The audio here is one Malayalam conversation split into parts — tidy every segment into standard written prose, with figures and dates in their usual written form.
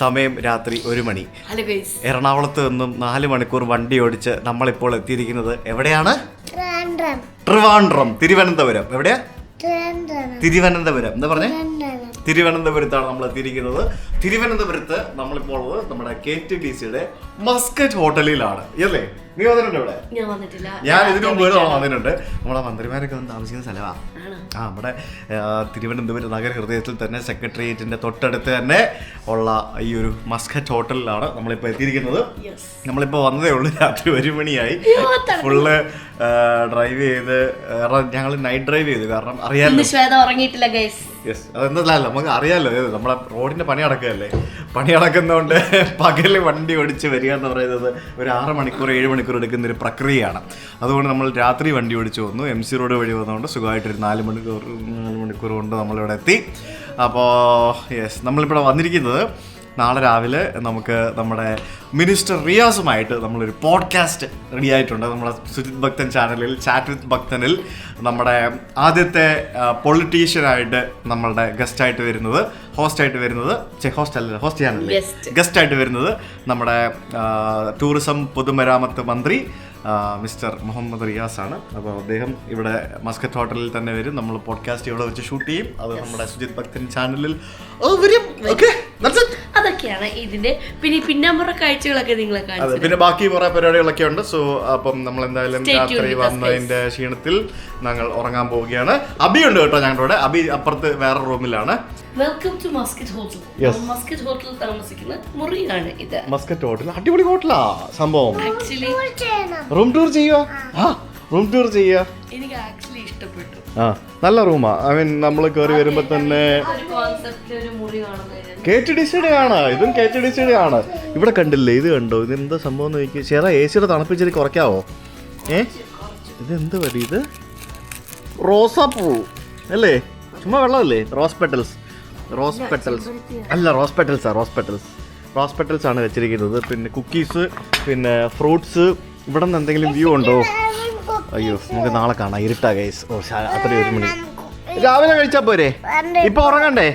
സമയം രാത്രി 1 മണി. എറണാകുളത്ത് നിന്നും 4 മണിക്കൂർ വണ്ടി ഓടിച്ച് നമ്മളിപ്പോൾ എത്തിയിരിക്കുന്നത് എവിടെയാണ്? ട്രിവാൻഡ്രം, തിരുവനന്തപുരം. എവിടെയാ? തിരുവനന്തപുരം. എന്താ പറഞ്ഞേ? തിരുവനന്തപുരത്താണ് നമ്മൾ എത്തിയിരിക്കുന്നത്. തിരുവനന്തപുരത്ത് നമ്മളിപ്പോൾ ഉള്ളത് നമ്മുടെ KTDCയുടെ മസ്കറ്റ് ഹോട്ടലിലാണ് അല്ലേ? നീ വന്നിട്ടുണ്ട് ഇവിടെ? ഞാൻ ഇതിനു മുമ്പ് വന്നിട്ടുണ്ട്. നമ്മളെ മന്ത്രിമാരൊക്കെ വന്ന് താമസിക്കുന്ന സ്ഥലമാണ്. നമ്മുടെ തിരുവനന്തപുരം നഗരഹൃദയത്തിൽ തന്നെ സെക്രട്ടേറിയറ്റിന്റെ തൊട്ടടുത്ത് തന്നെ ഉള്ള ഈ ഒരു മസ്കറ്റ് ഹോട്ടലിലാണ് നമ്മളിപ്പോൾ എത്തിയിരിക്കുന്നത്. നമ്മളിപ്പോൾ വന്നതേ ഉള്ളൂ, രാത്രി 1 മണിയായി. ഫുള്ള് ഡ്രൈവ് ചെയ്ത്, ഞങ്ങൾ നൈറ്റ് ഡ്രൈവ് ചെയ്തു. കാരണം അറിയാലോ, യെസ്, അതെന്തല്ല നമുക്ക് അറിയാലോ, നമ്മളെ റോഡിന്റെ പണി നടക്കുകയല്ലേ. പണി നടക്കുന്നതുകൊണ്ട് പകല് വണ്ടി ഓടിച്ച് വരിക എന്ന് പറയുന്നത് ഒരു 6 മണിക്കൂർ 7 മണിക്കൂർ എടുക്കുന്ന ഒരു പ്രക്രിയയാണ്. അതുകൊണ്ട് നമ്മൾ രാത്രി വണ്ടി ഓടിച്ച് വന്നു. MC റോഡ് വഴി വന്നതുകൊണ്ട് സുഖമായിട്ടൊരു 4 മണിക്കൂർ കൊണ്ട് നമ്മളിവിടെ എത്തി. അപ്പോൾ യെസ്, നമ്മളിവിടെ വന്നിരിക്കുന്നത് നാളെ രാവിലെ നമുക്ക് നമ്മുടെ മിനിസ്റ്റർ റിയാസുമായിട്ട് നമ്മളൊരു പോഡ്കാസ്റ്റ് റെഡി ആയിട്ടുണ്ട്. നമ്മുടെ സുജിത് ഭക്തൻ ചാനലിൽ, ചാറ്റ് വിത്ത് ഭക്തനിൽ നമ്മുടെ ആദ്യത്തെ പൊളിറ്റീഷ്യനായിട്ട് നമ്മളുടെ ഗസ്റ്റായിട്ട് വരുന്നത്, ഹോസ്റ്റായിട്ട് വരുന്നത് നമ്മുടെ ടൂറിസം പൊതുമരാമത്ത് മന്ത്രി മിസ്റ്റർ മുഹമ്മദ് റിയാസ് ആണ്. അപ്പോൾ അദ്ദേഹം ഇവിടെ മസ്കറ്റ് ഹോട്ടലിൽ തന്നെ വരും. നമ്മൾ പോഡ്കാസ്റ്റ് ഇവിടെ വെച്ച് ഷൂട്ട് ചെയ്യും. അത് നമ്മുടെ സുജിത് ഭക്തൻ ചാനലിൽ വരും. അതൊക്കെയാണ് ഇതിന്റെ പിന്നാമ്പുറ കാഴ്ചകളൊക്കെ നിങ്ങളെ കാണിച്ചു. പിന്നെ ബാക്കി കുറെ പരിപാടികളൊക്കെ ഉണ്ട്. സോ അപ്പം നമ്മൾ എന്തായാലും രാത്രി വന്നതിന്റെ ക്ഷീണത്തിൽ ഞങ്ങൾ ഉറങ്ങാൻ പോവുകയാണ്. അബി ഉണ്ട് കേട്ടോ ഞങ്ങളുടെ കൂടെ. അബി അപ്പുറത്ത് വേറെ റൂമിലാണ്. Welcome to Muscat hotel. Muscat ഹോട്ടലിൽ താമസിക്കുന്ന മുറിയാണ് ഇത്. മസ്കറ്റ് ഹോട്ടൽ അടിപൊളി ഹോട്ടലാ സംഭവം. ആക്ച്വലി റൂം ടൂർ ചെയ്യുക. എനിക്ക് ആക്ച്വലി ഇഷ്ടപ്പെട്ടു. നല്ല റൂമാ. ഐ മീൻ നമ്മൾ കയറി വരുമ്പോ തന്നെ KTDCയുടെ ആണ്. ഇതും KTDCയുടെ ആണ്. ഇവിടെ കണ്ടില്ലേ, ഇത് കണ്ടോ? ഇതെന്താ സംഭവം എന്ന് ചോദിക്കുക. ചേട്ടാ AC തണുപ്പിച്ചിട്ട് കുറയ്ക്കാവോ? ഇതെന്ത് പറ്റി? ഇത് റോസാപ്പൂ അല്ലേ? ചുമ്മാ വെള്ളമല്ലേ? റോസ് പെറ്റൽസ് അല്ല, റോസ് പെറ്റൽസ് ആണ് വെച്ചിരിക്കുന്നത്. പിന്നെ കുക്കീസ്, പിന്നെ ഫ്രൂട്ട്സ്. ഇവിടെ നിന്ന് എന്തെങ്കിലും വ്യൂ ഉണ്ടോ? അയ്യോ, നമുക്ക് നാളെ കാണാം. ഇരുട്ടാ ഗൈസ്. അത്രയും 1 മണി. രാവിലെ കഴിച്ചാ പോരെ? ഇപ്പൊ ഉറങ്ങണ്ടേ?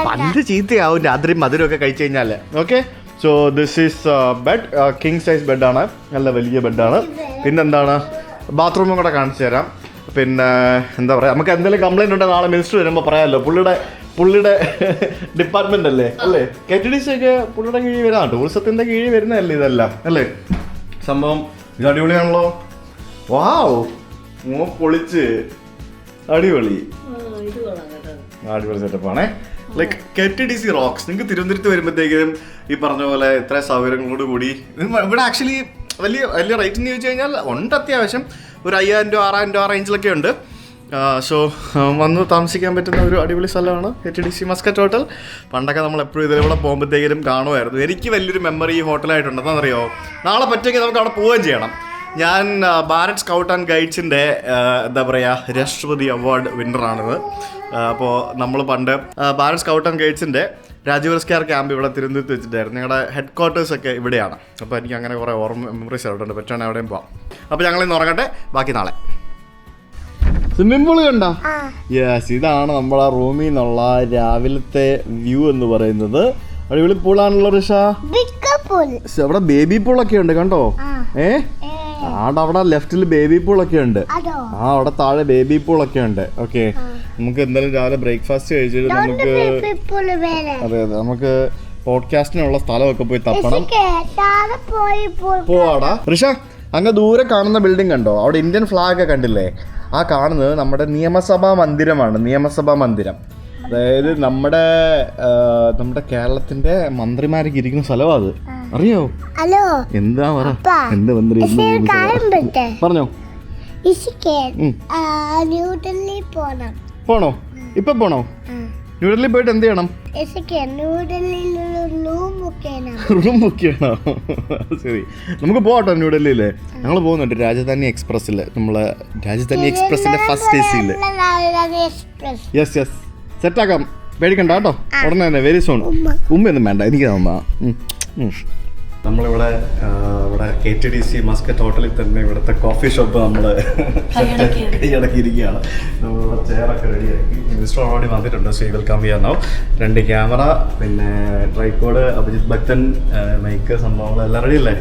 പണ്ട് ചീത്തയാവും രാത്രി മധുരമൊക്കെ കഴിച്ചു കഴിഞ്ഞാല്. Okay, so this is bed. King size ബെഡാണ്, നല്ല വലിയ ബെഡാണ്. പിന്നെന്താണ്, ബാത്റൂമും കൂടെ കാണിച്ചു തരാം. പിന്നെ എന്താ പറയുക, നമുക്ക് എന്തെങ്കിലും കംപ്ലൈൻറ്റ് ഉണ്ടെങ്കിൽ നാളെ മിനിസ്റ്റർ വരുമ്പോൾ പറയാമല്ലോ. പുള്ളിയുടെ ഡിപ്പാർട്ട്മെന്റ് അല്ലേ? KTDC ഒക്കെ പുള്ളിയുടെ കീഴിൽ വരാം. ടൂറിസത്തിന്റെ കീഴിൽ വരുന്നതല്ലേ ഇതെല്ലാം അല്ലേ? സംഭവം ഇത് അടിപൊളിയാണല്ലോ. വാവ്, പൊളിച്ച് അടിപൊളി സെറ്റപ്പാണേ. Like KTDC rocks. നിങ്ങൾക്ക് തിരുവനന്തപുരത്ത് വരുമ്പോഴത്തേക്കും ഈ പറഞ്ഞ പോലെ ഇത്ര സൗകര്യങ്ങളോട് കൂടി ഇവിടെ ആക്ച്വലി വലിയ റേറ്റ് എന്ന് ചോദിച്ചു കഴിഞ്ഞാൽ ഉണ്ട്. അത്യാവശ്യം ഒരു 5,000 രൂപ 6,000 രൂപ റേഞ്ചിലൊക്കെ ഉണ്ട്. സോ വന്ന് താമസിക്കാൻ പറ്റുന്ന ഒരു അടിപൊളി സ്ഥലമാണ് KTDC മസ്കറ്റ് ഹോട്ടൽ. പണ്ടൊക്കെ നമ്മൾ എപ്പോഴും ഇതിലൂടെ പോകുമ്പോഴത്തേക്കും കാണുമായിരുന്നു. എനിക്ക് വലിയൊരു മെമ്മറി ഈ ഹോട്ടലായിട്ടുണ്ട്. എന്താണെന്നറിയോ? നാളെ പറ്റുമെങ്കിൽ നമുക്ക് അവിടെ പോവുകയും ചെയ്യണം. ഞാൻ ഭാരത് സ്കൗട്ട് ആൻഡ് ഗൈഡ്സിൻ്റെ എന്താ പറയുക, രാഷ്ട്രപതി അവാർഡ് വിന്നറാണിത്. അപ്പോൾ നമ്മൾ പണ്ട് ഭാരത് സ്കൗട്ട് ആൻഡ് ഗൈഡ്സിൻ്റെ രാജപുരസ്കാർ ക്യാമ്പ് ഇവിടെ തിരുവനന്തപുരത്ത് വെച്ചിട്ടായിരുന്നു. ഞങ്ങളുടെ ഹെഡ് ക്വാർട്ടേഴ്സൊക്കെ ഇവിടെയാണ്. അപ്പോൾ എനിക്ക് അങ്ങനെ കുറേ മെമ്മറീസ് അവിടെ ഉണ്ട്. പറ്റുകയാണെങ്കിൽ അവിടെയും പോവാം. അപ്പോൾ ഞങ്ങളിന്ന് ഉറങ്ങട്ടെ, ബാക്കി നാളെ. സ്വിമ്മിംഗ് പൂള് കണ്ടോ? യെസ്, ഇതാണ് നമ്മളെ റൂമിൽ നിന്നുള്ള രാവിലത്തെ വ്യൂ എന്ന് പറയുന്നത്. അടിപൊളി പൂളാണല്ലോ ഋഷ. അവിടെ ബേബി പൂളൊക്കെ ഉണ്ട് കണ്ടോ? അവിടെ ലെഫ്റ്റിൽ ബേബി പൂളൊക്കെ ഉണ്ട്. അവിടെ താഴെ ബേബി പൂളൊക്കെ ഉണ്ട്. ഓക്കെ, നമുക്ക് എന്തായാലും രാവിലെ ബ്രേക്ക്ഫാസ്റ്റ് കഴിച്ചിട്ട് നമുക്ക് പോഡ്കാസ്റ്റിനുള്ള സ്ഥലമൊക്കെ പോയി തപ്പണം. പോവാടാ ഋഷ. അങ്ങ് ദൂരെ കാണുന്ന ബിൽഡിംഗ് കണ്ടോ? അവിടെ ഇന്ത്യൻ ഫ്ലാഗ് കണ്ടില്ലേ? ആ കാണുന്നത് നമ്മുടെ നിയമസഭാ മന്ദിരം. അതായത് നമ്മുടെ കേരളത്തിന്റെ മന്ത്രിമാരൊക്കെ ഇരിക്കുന്ന സ്ഥലമാണ് അത്. അറിയോ? എന്താ എന്താ മന്ത്രി പറഞ്ഞോ? പോണോ? ഇപ്പൊ പോണോ? ന്യൂഡൽഹി പോയിട്ട് എന്ത് ചെയ്യണം? റൂം ബുക്ക് ചെയ്യണോ? ശരി, നമുക്ക് പോകട്ടോ ന്യൂഡൽഹിയില്. ഞങ്ങൾ പോകുന്നുണ്ട് രാജധാനി എക്സ്പ്രസ്സില്. നമ്മളെ രാജധാനി എക്സ്പ്രസിന്റെ ഫസ്റ്റ് AC-ല്. യെസ്, സെറ്റാക്കാം. പേടിക്കണ്ട കേട്ടോ. ഉടനെ തന്നെ, വെരി സൂൺ. ഉമ്മയൊന്നും വേണ്ട, എനിക്ക് തന്നാ. നമ്മളിവിടെ ഇവിടെ KTDC മസ്കറ്റ് ഹോട്ടലിൽ തന്നെ ഇവിടുത്തെ കോഫി ഷോപ്പ് നമ്മൾ കൈയടക്കിയിരിക്കുകയാണ്. നമ്മളിവിടെ ചെയറൊക്കെ റെഡിയാക്കി. മിനിസ്റ്റർ ഓൾറെഡി വന്നിട്ടുണ്ട്. സോ വെൽക്കം ചെയ്യാനാവും. 2 ക്യാമറ, പിന്നെ ട്രൈപോഡ്, അഭിജിത്ത് ഭക്തൻ, മൈക്ക്, സംഭവങ്ങൾ എല്ലാം റെഡി അല്ലേ?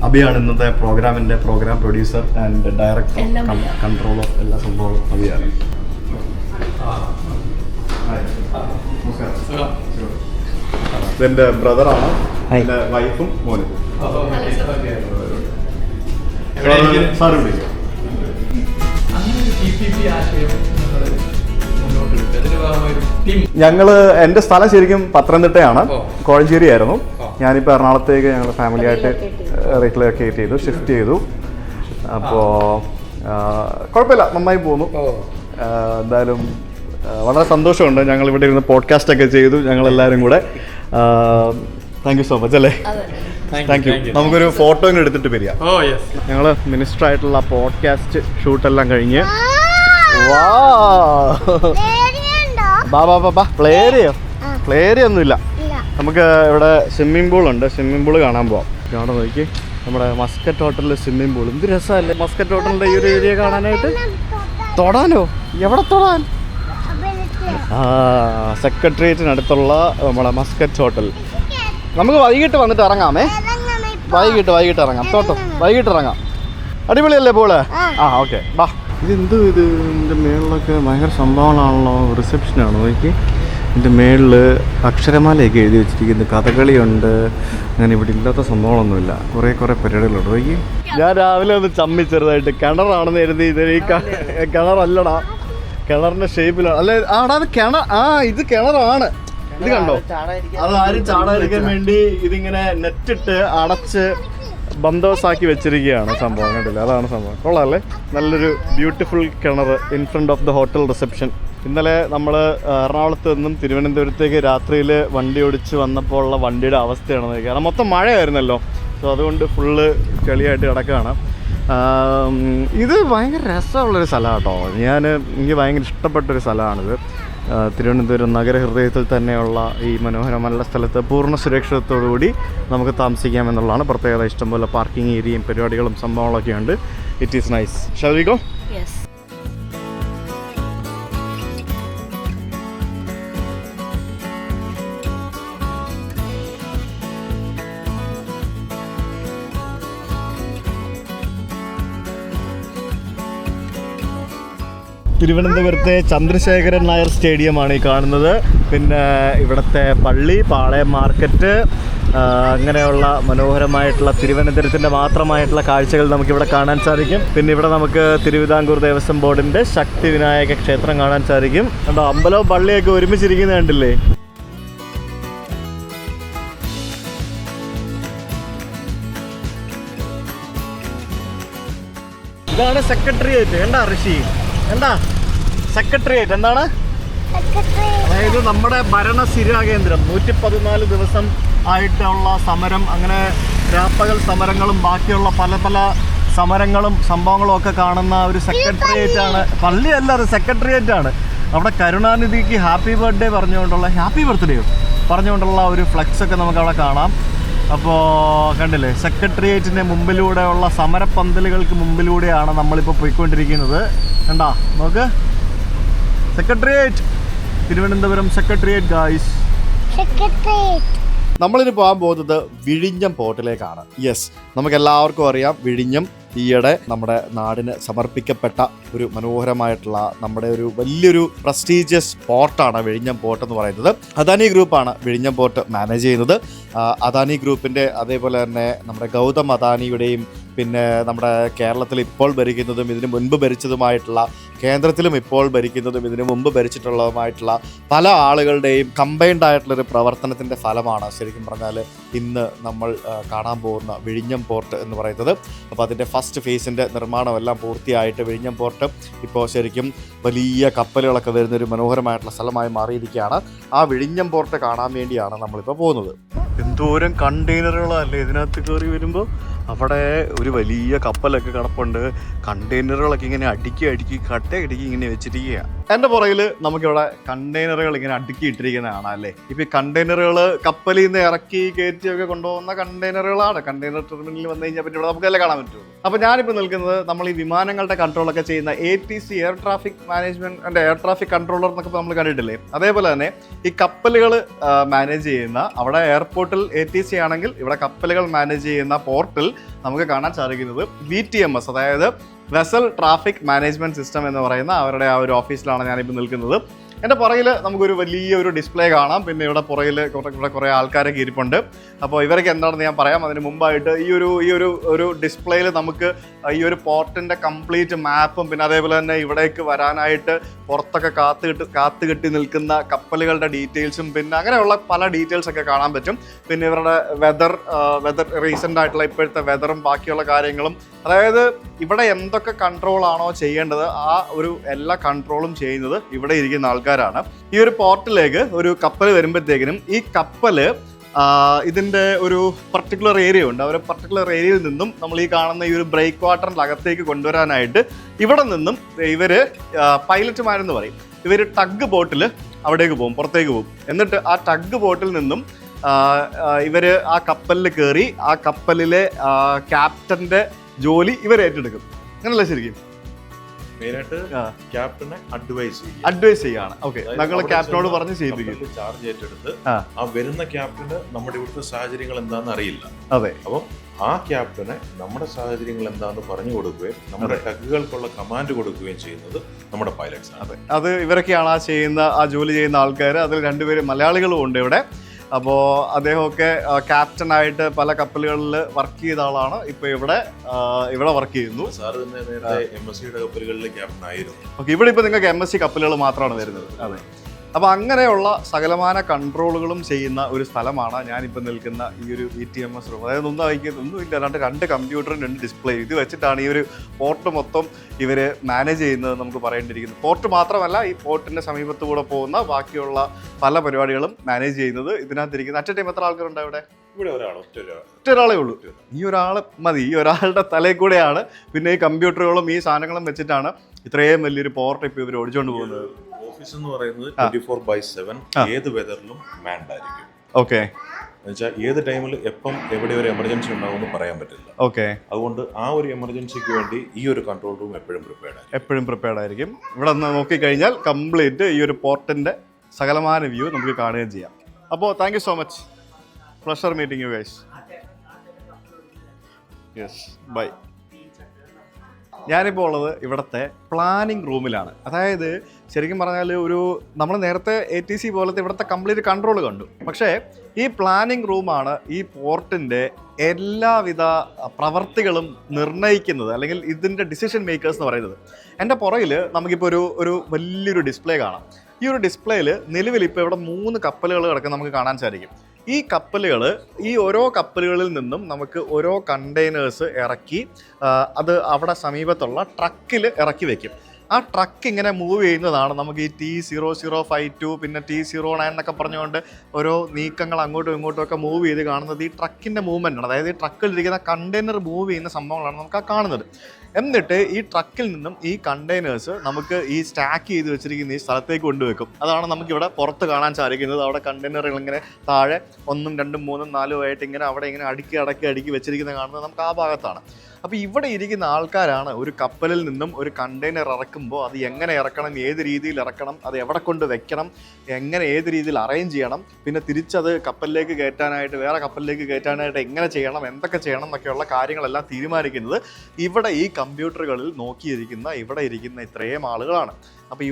അഭിയാണ് ഇന്നത്തെ പ്രോഗ്രാമിന്റെ program producer and director, controller, എല്ലാ സംഭവങ്ങളും അഭിയാണ്. ഇതെന്റെ ബ്രദറാണ്, എന്റെ വൈഫും മോനും. ഞങ്ങള് എന്റെ സ്ഥലം ശരിക്കും പത്തനംതിട്ടയാണ്, കോഴഞ്ചേരി ആയിരുന്നു. ഞാനിപ്പോൾ എറണാകുളത്തേക്ക് ഞങ്ങൾ ഫാമിലി ആയിട്ട് റീലൊക്കേറ്റ് ചെയ്തു, ഷിഫ്റ്റ് ചെയ്തു. അപ്പോൾ കുഴപ്പമില്ല, നന്നായി പോകുന്നു. എന്തായാലും വളരെ സന്തോഷമുണ്ട്. ഞങ്ങൾ ഇവിടെ ഇരുന്ന് പോഡ്കാസ്റ്റ് ഒക്കെ ചെയ്തു ഞങ്ങളെല്ലാവരും കൂടെ. താങ്ക് യു സോ മച്ച് അല്ലേ? Thank you. നമുക്കൊരു ഫോട്ടോ ഇങ്ങനെ എടുത്തിട്ട് പിരിയാം. ഞങ്ങൾ മിനിസ്റ്റർ ആയിട്ടുള്ള പോഡ്കാസ്റ്റ് ഷൂട്ടെല്ലാം കഴിഞ്ഞ് പ്ലേരിയ ഒന്നുമില്ല. നമുക്ക് ഇവിടെ സ്വിമ്മിംഗ് പൂൾ ഉണ്ട്, സ്വിമ്മിംഗ് പൂൾ കാണാൻ പോവാം. അവിടെ നോക്കി, നമ്മുടെ മസ്കറ്റ് ഹോട്ടലിലെ സ്വിമ്മിംഗ് പൂൾ എന്ത് രസമല്ലേ മസ്കറ്റ് ഹോട്ടലിൻ്റെ ഈ ഒരു ഏരിയ കാണാനായിട്ട്. തൊടാനോ? എവിടെ തൊടാൻ? സെക്രട്ടേറിയറ്റിനടുത്തുള്ള നമ്മുടെ മസ്കറ്റ് ഹോട്ടൽ. നമുക്ക് വൈകിട്ട് വന്നിട്ട് ഇറങ്ങാമേ. വൈകിട്ട് ഇറങ്ങാം. വൈകിട്ട് ഇറങ്ങാം. അടിപൊളിയല്ലേ പോള്? ഓക്കെ ബാ. ഇതെന്ത് ഇതിൻ്റെ മേളിലൊക്കെ ഭയങ്കര സംഭവങ്ങളാണല്ലോ. റിസപ്ഷനാണ് നോക്കി. ഇതിൻ്റെ മേളിൽ അക്ഷരമാലയൊക്കെ എഴുതി വെച്ചിരിക്കുന്നു. കഥകളിയുണ്ട്. അങ്ങനെ ഇവിടെ ഇല്ലാത്ത സംഭവങ്ങളൊന്നുമില്ല. കുറേ പരിപാടികളുണ്ട്. നോക്കി, ഞാൻ രാവിലെ ഒന്ന് ചമ്മി ചെറുതായിട്ട് കിണറാണെന്ന് എഴുതി. ഇത് ഈ കിണറല്ലടാ, കിണറിന്റെ ഷേപ്പിലാണ്. അല്ലെ ആടാ, അത് ഇത് കിണറാണ്. ഇത് കണ്ടോ? അത് ആരും ചാടാതിരിക്കാൻ വേണ്ടി ഇതിങ്ങനെ നെറ്റിട്ട് അടച്ച് ബന്തോസാക്കി വെച്ചിരിക്കുകയാണ്. സംഭവം കണ്ടില്ല? അതാണ് സംഭവം. കൊള്ളാല്ലേ? നല്ലൊരു ബ്യൂട്ടിഫുൾ കിണർ in front of the hotel reception. ഇന്നലെ നമ്മൾ എറണാകുളത്ത് നിന്നും തിരുവനന്തപുരത്തേക്ക് രാത്രിയിൽ വണ്ടി ഓടിച്ച് വന്നപ്പോൾ ഉള്ള വണ്ടിയുടെ അവസ്ഥയാണ്. കാരണം മൊത്തം മഴയായിരുന്നല്ലോ. സോ അതുകൊണ്ട് ഫുള്ള് ചെളിയായിട്ട് കിടക്കുകയാണ്. ഇത് ഭയങ്കര രസമുള്ളൊരു സ്ഥലമാണ് കേട്ടോ. എനിക്ക് ഭയങ്കര ഇഷ്ടപ്പെട്ടൊരു സ്ഥലമാണിത്. തിരുവനന്തപുരം നഗരഹൃദയത്തിൽ തന്നെയുള്ള ഈ മനോഹരമായ സ്ഥലത്ത് പൂർണ്ണ സുരക്ഷിതത്തോടുകൂടി നമുക്ക് താമസിക്കാമെന്നുള്ളതാണ് പ്രത്യേകത. ഇഷ്ടംപോലെ പാർക്കിംഗ് ഏരിയയും പരിപാടികളും സംഭവങ്ങളൊക്കെ ഉണ്ട്. It is nice. Shall we go? Yes. തിരുവനന്തപുരത്തെ ചന്ദ്രശേഖരൻ നായർ സ്റ്റേഡിയമാണ് ഈ കാണുന്നത്. പിന്നെ ഇവിടുത്തെ പള്ളി, പാളയം മാർക്കറ്റ്, അങ്ങനെയുള്ള മനോഹരമായിട്ടുള്ള തിരുവനന്തപുരത്തിൻ്റെ മാത്രമായിട്ടുള്ള കാഴ്ചകൾ നമുക്കിവിടെ കാണാൻ സാധിക്കും. പിന്നെ ഇവിടെ നമുക്ക് തിരുവിതാംകൂർ ദേവസ്വം ബോർഡിൻ്റെ ശക്തി വിനായക ക്ഷേത്രം കാണാൻ സാധിക്കും. കണ്ടോ, അമ്പലവും പള്ളിയൊക്കെ ഒരുമിച്ചിരിക്കുന്നത് കണ്ടില്ലേ? ഇതാണ് സെക്രട്ടേറിയറ്റ്. എന്താ ഋഷി? എന്താ സെക്രട്ടേറിയറ്റ്? എന്താണ്? അതായത് നമ്മുടെ ഭരണസിരാ കേന്ദ്രം. 114 ദിവസം ആയിട്ടുള്ള സമരം, അങ്ങനെ രാപ്പകൽ സമരങ്ങളും ബാക്കിയുള്ള പല സമരങ്ങളും സംഭവങ്ങളും ഒക്കെ കാണുന്ന ഒരു സെക്രട്ടേറിയറ്റ് ആണ്. പള്ളിയല്ല, അത് സെക്രട്ടേറിയറ്റ് ആണ്. അവിടെ കരുണാനിധിക്ക് ഹാപ്പി ബർത്ത്ഡേ പറഞ്ഞുകൊണ്ടുള്ള ഒരു ഫ്ലെക്സ് ഒക്കെ നമുക്ക് അവിടെ കാണാം. അപ്പോൾ കണ്ടില്ലേ, സെക്രട്ടേറിയറ്റിൻ്റെ മുമ്പിലൂടെയുള്ള സമരപ്പന്തലുകൾക്ക് മുമ്പിലൂടെയാണ് നമ്മളിപ്പോൾ പോയിക്കൊണ്ടിരിക്കുന്നത്. കണ്ടാ, നോക്ക്, സെക്രട്ടേറിയറ്റ്, തിരുവനന്തപുരം സെക്രട്ടേറിയറ്റ് ഗായ്സ്. നമ്മളിനി പോകാൻ പോകുന്നത് വിഴിഞ്ഞം പോർട്ടിലേക്കാണ്. യെസ്, നമുക്കെല്ലാവർക്കും അറിയാം വിഴിഞ്ഞം ഈയിടെ നമ്മുടെ നാടിന് സമർപ്പിക്കപ്പെട്ട ഒരു മനോഹരമായിട്ടുള്ള നമ്മുടെ ഒരു വലിയൊരു പ്രസ്റ്റീജിയസ് പോർട്ടാണ് വിഴിഞ്ഞം പോർട്ട് എന്ന് പറയുന്നത്. അദാനി ഗ്രൂപ്പാണ് വിഴിഞ്ഞം പോർട്ട് മാനേജ് ചെയ്യുന്നത്. അദാനി ഗ്രൂപ്പിൻ്റെ അതേപോലെ തന്നെ നമ്മുടെ ഗൗതം അദാനിയുടെയും പിന്നെ നമ്മുടെ കേരളത്തിൽ ഇപ്പോൾ ഭരിക്കുന്നതും ഇതിന് മുൻപ് ഭരിച്ചതുമായിട്ടുള്ള, കേന്ദ്രത്തിലും ഇപ്പോൾ ഭരിക്കുന്നതും ഇതിന് മുമ്പ് ഭരിച്ചിട്ടുള്ളതുമായിട്ടുള്ള പല ആളുകളുടെയും കമ്പൈൻഡ് ആയിട്ടുള്ളൊരു പ്രവർത്തനത്തിൻ്റെ ഫലമാണ് ശരിക്കും പറഞ്ഞാൽ ഇന്ന് നമ്മൾ കാണാൻ പോകുന്ന വിഴിഞ്ഞം പോർട്ട് എന്ന് പറയുന്നത്. അപ്പോൾ അതിൻ്റെ ഫസ്റ്റ് ഫേസിൻ്റെ നിർമ്മാണമെല്ലാം പൂർത്തിയായിട്ട് വിഴിഞ്ഞം പോർട്ട് ഇപ്പോൾ ശരിക്കും വലിയ കപ്പലുകളൊക്കെ വരുന്നൊരു മനോഹരമായിട്ടുള്ള സ്ഥലമായി മാറിയിരിക്കുകയാണ്. ആ വിഴിഞ്ഞം പോർട്ട് കാണാൻ വേണ്ടിയാണ് നമ്മളിപ്പോൾ പോകുന്നത്. എന്തോരം കണ്ടെയ്നറുകളല്ലേ ഇതിനകത്ത് കയറി വരുമ്പോൾ. അവിടെ ഒരു വലിയ കപ്പലൊക്കെ കിടപ്പുണ്ട്. കണ്ടെയ്നറുകളൊക്കെ ഇങ്ങനെ അടുക്കി കട്ടയടുക്കി ഇങ്ങനെ വെച്ചിരിക്കുകയാണ്. എൻ്റെ പുറകിൽ നമുക്കിവിടെ കണ്ടെയ്നറുകൾ ഇങ്ങനെ അടുക്കി ഇട്ടിരിക്കുന്നതാണ് അല്ലേ. ഇപ്പം ഈ കണ്ടെയ്നറുകൾ കപ്പലിൽ നിന്ന് ഇറക്കി കയറ്റിയൊക്കെ കൊണ്ടുപോകുന്ന കണ്ടെയ്നറുകളാണ്. കണ്ടെയ്നർ ടെർമിനലിൽ വന്നു കഴിഞ്ഞാൽ പിന്നെ ഇവിടെ നമുക്കെല്ലാം കാണാൻ പറ്റുള്ളൂ. അപ്പോൾ ഞാനിപ്പോൾ നിൽക്കുന്നത് നമ്മൾ ഈ വിമാനങ്ങളുടെ കൺട്രോളൊക്കെ ചെയ്യുന്ന ATC air traffic management air traffic controller എന്നൊക്കെ നമ്മൾ കണ്ടിട്ടില്ലേ. അതേപോലെ തന്നെ ഈ കപ്പലുകൾ മാനേജ് ചെയ്യുന്ന അവിടെ എയർപോർട്ടിൽ ATC ആണെങ്കിൽ ഇവിടെ കപ്പലുകൾ മാനേജ് ചെയ്യുന്ന പോർട്ടിൽ നമുക്ക് കാണാൻ സാധിക്കുന്നത് VTMS, അതായത് വെസൽ ട്രാഫിക് മാനേജ്മെന്റ് സിസ്റ്റം എന്ന് പറയുന്ന അവരുടെ ആ ഒരു ഓഫീസിലാണ് ഞാനിപ്പോൾ നിൽക്കുന്നത്. എൻ്റെ പുറകിൽ നമുക്കൊരു വലിയൊരു ഡിസ്പ്ലേ കാണാം. പിന്നെ ഇവിടെ പുറകിൽ കുറേ ആൾക്കാരൊക്കെ ഇരിപ്പുണ്ട്. അപ്പോൾ ഇവരൊക്കെ എന്താണെന്ന് ഞാൻ പറയാം. അതിന് മുമ്പായിട്ട് ഈ ഒരു ഡിസ്പ്ലേയിൽ നമുക്ക് ഈ ഒരു പോർട്ടിൻ്റെ കംപ്ലീറ്റ് മാപ്പും പിന്നെ അതേപോലെ തന്നെ ഇവിടേക്ക് വരാനായിട്ട് പുറത്തൊക്കെ കാത്തുകെട്ടി നിൽക്കുന്ന കപ്പലുകളുടെ ഡീറ്റെയിൽസും പിന്നെ അങ്ങനെയുള്ള പല ഡീറ്റെയിൽസൊക്കെ കാണാൻ പറ്റും. പിന്നെ ഇവരുടെ വെതർ റീസെൻ്റ് ആയിട്ടുള്ള ഇപ്പോഴത്തെ വെതറും ബാക്കിയുള്ള കാര്യങ്ങളും, അതായത് ഇവിടെ എന്തൊക്കെ കൺട്രോൾ ആണോ ചെയ്യേണ്ടത് ആ ഒരു എല്ലാ കൺട്രോളും ചെയ്യുന്നത് ഇവിടെ ഇരിക്കുന്ന ആൾക്കാരാണ്. ഈ ഒരു പോർട്ടിലേക്ക് ഒരു കപ്പൽ വരുമ്പോഴത്തേക്കിനും ഈ കപ്പല് ഇതിൻ്റെ ഒരു പർട്ടിക്കുലർ ഏരിയ ഉണ്ട്. ആ ഒരു പർട്ടിക്കുലർ ഏരിയയിൽ നിന്നും നമ്മൾ ഈ കാണുന്ന ഈ ഒരു ബ്രേക്ക് വാട്ടറിൻ്റെ അകത്തേക്ക് കൊണ്ടുവരാനായിട്ട് ഇവിടെ നിന്നും ഇവർ പൈലറ്റുമാരെന്ന് പറയും, ഇവർ ടഗ് ബോട്ടിൽ അവിടേക്ക് പോകും, പുറത്തേക്ക് പോകും. എന്നിട്ട് ആ ടഗ് ബോട്ടിൽ നിന്നും ഇവർ ആ കപ്പലിൽ കയറി ആ കപ്പലിലെ ക്യാപ്റ്റൻ്റെ ജോലി ഇവർ ഏറ്റെടുക്കും. അങ്ങനല്ല ശരിക്കും മെയിനായിട്ട് ക്യാപ്റ്റനെ അഡ്വൈസ് ചെയ്യാണ്. ഓക്കെ, ഞങ്ങൾ ക്യാപ്റ്റനോട് പറഞ്ഞ് ചെയ്യിപ്പിക്കും. ചാർജ് ഏറ്റെടുത്ത് ആ വരുന്ന ക്യാപ്റ്റന് നമ്മുടെ ഇവിടുത്തെ സാഹചര്യങ്ങൾ എന്താണെന്ന് അറിയില്ല. അതെ, അപ്പം ആ ക്യാപ്റ്റനെ നമ്മുടെ സാഹചര്യങ്ങൾ എന്താണെന്ന് പറഞ്ഞു കൊടുക്കുകയും നമ്മുടെ ടഗുകൾക്കുള്ള കമാൻഡ് കൊടുക്കുകയും ചെയ്യുന്നത് നമ്മുടെ പൈലറ്റ്സ് ആണ്. അത് ഇവരൊക്കെയാണ് ആ ജോലി ചെയ്യുന്ന ആൾക്കാർ. അതിൽ രണ്ടുപേര് മലയാളികളും ഉണ്ട് ഇവിടെ. അപ്പോൾ അദ്ദേഹമൊക്കെ ക്യാപ്റ്റനായിട്ട് പല കപ്പലുകളിൽ വർക്ക് ചെയ്ത ആളാണ്. ഇപ്പോൾ ഇവിടെ വർക്ക് ചെയ്യുന്നു. സാർ തന്നെ നേരത്തെ MSC കപ്പലുകളിൽ ക്യാപ്റ്റൻ ആയിരുന്നു. ഓക്കെ, ഇവിടെ ഇപ്പോൾ നിങ്ങൾക്ക് MSC കപ്പലുകൾ മാത്രമാണ് വരുന്നത്. അതെ, അപ്പോൾ അങ്ങനെയുള്ള സകലമാന കൺട്രോളുകളും ചെയ്യുന്ന ഒരു സ്ഥലമാണ് ഞാനിപ്പോൾ നിൽക്കുന്ന ഈ ഒരു VTMS റൂം. അതായത് ഒന്നുമില്ല, രണ്ട് കമ്പ്യൂട്ടറും 2 ഡിസ്പ്ലേ ഇത് വെച്ചിട്ടാണ് ഈ ഒരു പോർട്ട് മൊത്തം ഇവർ മാനേജ് ചെയ്യുന്നത് നമുക്ക് പറയേണ്ടിയിരിക്കുന്നത്. പോർട്ട് മാത്രമല്ല, ഈ പോർട്ടിൻ്റെ സമീപത്ത് കൂടെ പോകുന്ന ബാക്കിയുള്ള പല പരിപാടികളും മാനേജ് ചെയ്യുന്നത് ഇതിനകത്തിരിക്കുന്നത്. അറ്റ് ടൈം എത്ര ആൾക്കാരുണ്ട് ഇവിടെ? ഇവിടെ ഒറ്റൊരാളേ ഉള്ളൂ. ഈ ഒരാൾ മതി. ഈ ഒരാളുടെ തലയിൽ കൂടെയാണ് പിന്നെ ഈ കമ്പ്യൂട്ടറുകളും ഈ സാധനങ്ങളും വെച്ചിട്ടാണ് ഇത്രയും വലിയൊരു പോർട്ട് ഇപ്പോൾ ഇവർ ഓടിച്ചുകൊണ്ട് പോകുന്നത്. ഓഫീസ് എന്ന് പറയുന്നത് 24/7 ഏത് വെതറിലും മാൻഡ് ആയിരിക്കും. ഓക്കെ, എന്നുവെച്ചാൽ ഏത് ടൈമിൽ എപ്പം എവിടെ ഒരു എമർജൻസി ഉണ്ടാവുമെന്ന് പറയാൻ പറ്റില്ല. ഓക്കെ, അതുകൊണ്ട് ആ ഒരു എമർജൻസിക്ക് വേണ്ടി ഈ ഒരു കൺട്രോൾ റൂം എപ്പോഴും പ്രിപ്പയർഡ് ആയിരിക്കും. ഇവിടെ നിന്ന് നോക്കിക്കഴിഞ്ഞാൽ കംപ്ലീറ്റ് ഈ ഒരു പോർട്ടിന്റെ സകലമാന വ്യൂ നമുക്ക് കാണുകയും ചെയ്യാം. അപ്പോൾ thank you so much. Pleasure meeting you guys. Yes, bye. ഞാനിപ്പോൾ ഉള്ളത് ഇവിടുത്തെ പ്ലാനിങ് റൂമിലാണ്. അതായത് ശരിക്കും പറഞ്ഞാൽ നമ്മൾ നേരത്തെ ATC പോലത്തെ ഇവിടുത്തെ കംപ്ലീറ്റ് കൺട്രോൾ കണ്ടു. പക്ഷേ ഈ പ്ലാനിങ് റൂമാണ് ഈ പോർട്ടിൻ്റെ എല്ലാവിധ പ്രവർത്തികളും നിർണ്ണയിക്കുന്നത്, അല്ലെങ്കിൽ ഇതിൻ്റെ ഡിസിഷൻ മേക്കേഴ്സ് എന്ന് പറയുന്നത്. എൻ്റെ പുറകിൽ നമുക്കിപ്പോൾ ഒരു വലിയൊരു ഡിസ്പ്ലേ കാണാം. ഈ ഒരു ഡിസ്പ്ലേയിൽ നിലവിൽ ഇപ്പോൾ ഇവിടെ 3 കപ്പലുകൾ കിടക്കുന്ന നമുക്ക് കാണാൻ സാധിക്കും. ഈ കപ്പലുകൾ, ഈ ഓരോ കപ്പലുകളിൽ നിന്നും നമുക്ക് ഓരോ കണ്ടെയ്നേഴ്സ് ഇറക്കി അത് അവിടെ സമീപത്തുള്ള ട്രക്കിൽ ഇറക്കി വെക്കും. ആ ട്രക്ക് ഇങ്ങനെ മൂവ് ചെയ്യുന്നതാണ് നമുക്ക് ഈ T0052 പിന്നെ T09 എന്നൊക്കെ പറഞ്ഞുകൊണ്ട് ഓരോ നീക്കങ്ങൾ അങ്ങോട്ടും ഇങ്ങോട്ടും ഒക്കെ മൂവ് ചെയ്ത് കാണുന്നത് ഈ ട്രക്കിൻ്റെ മൂവ്മെൻ്റാണ്. അതായത് ഈ ട്രക്കിലിരിക്കുന്ന കണ്ടെയ്നർ മൂവ് ചെയ്യുന്ന സംഭവങ്ങളാണ് നമുക്ക് ആ കാണുന്നത്. എന്നിട്ട് ഈ ട്രക്കിൽ നിന്നും ഈ കണ്ടെയ്നേഴ്സ് നമുക്ക് ഈ സ്റ്റാക്ക് ചെയ്ത് വെച്ചിരിക്കുന്ന ഈ സ്ഥലത്തേക്ക് കൊണ്ടുവെക്കും. അതാണ് നമുക്കിവിടെ പുറത്ത് കാണാൻ സാധിക്കുന്നത്. അവിടെ കണ്ടെയ്നറുകൾ ഇങ്ങനെ താഴെ 1, 2, 3, 4 ആയിട്ട് ഇങ്ങനെ അവിടെ ഇങ്ങനെ അടുക്കി വെച്ചിരിക്കുന്നത് കാണുന്നത് നമുക്ക് ആ ഭാഗത്താണ്. അപ്പോൾ ഇവിടെ ഇരിക്കുന്ന ആൾക്കാരാണ് ഒരു കപ്പലിൽ നിന്നും ഒരു കണ്ടെയ്നർ ഇറക്കുമ്പോൾ അത് എങ്ങനെ ഇറക്കണം, ഏത് രീതിയിൽ ഇറക്കണം, അത് എവിടെ കൊണ്ട് വെക്കണം, എങ്ങനെ ഏത് രീതിയിൽ അറേഞ്ച് ചെയ്യണം, പിന്നെ തിരിച്ചത് കപ്പലിലേക്ക് കയറ്റാനായിട്ട് വേറെ കപ്പലിലേക്ക് കയറ്റാനായിട്ട് എങ്ങനെ ചെയ്യണം, എന്തൊക്കെ ചെയ്യണം എന്നൊക്കെയുള്ള കാര്യങ്ങളെല്ലാം തീരുമാനിക്കുന്നത് ഇവിടെ ഈ കമ്പ്യൂട്ടറുകളിൽ നോക്കിയിരിക്കുന്ന ഇവിടെ ഇരിക്കുന്ന ഇത്രയും ആളുകളാണ്. അപ്പോൾ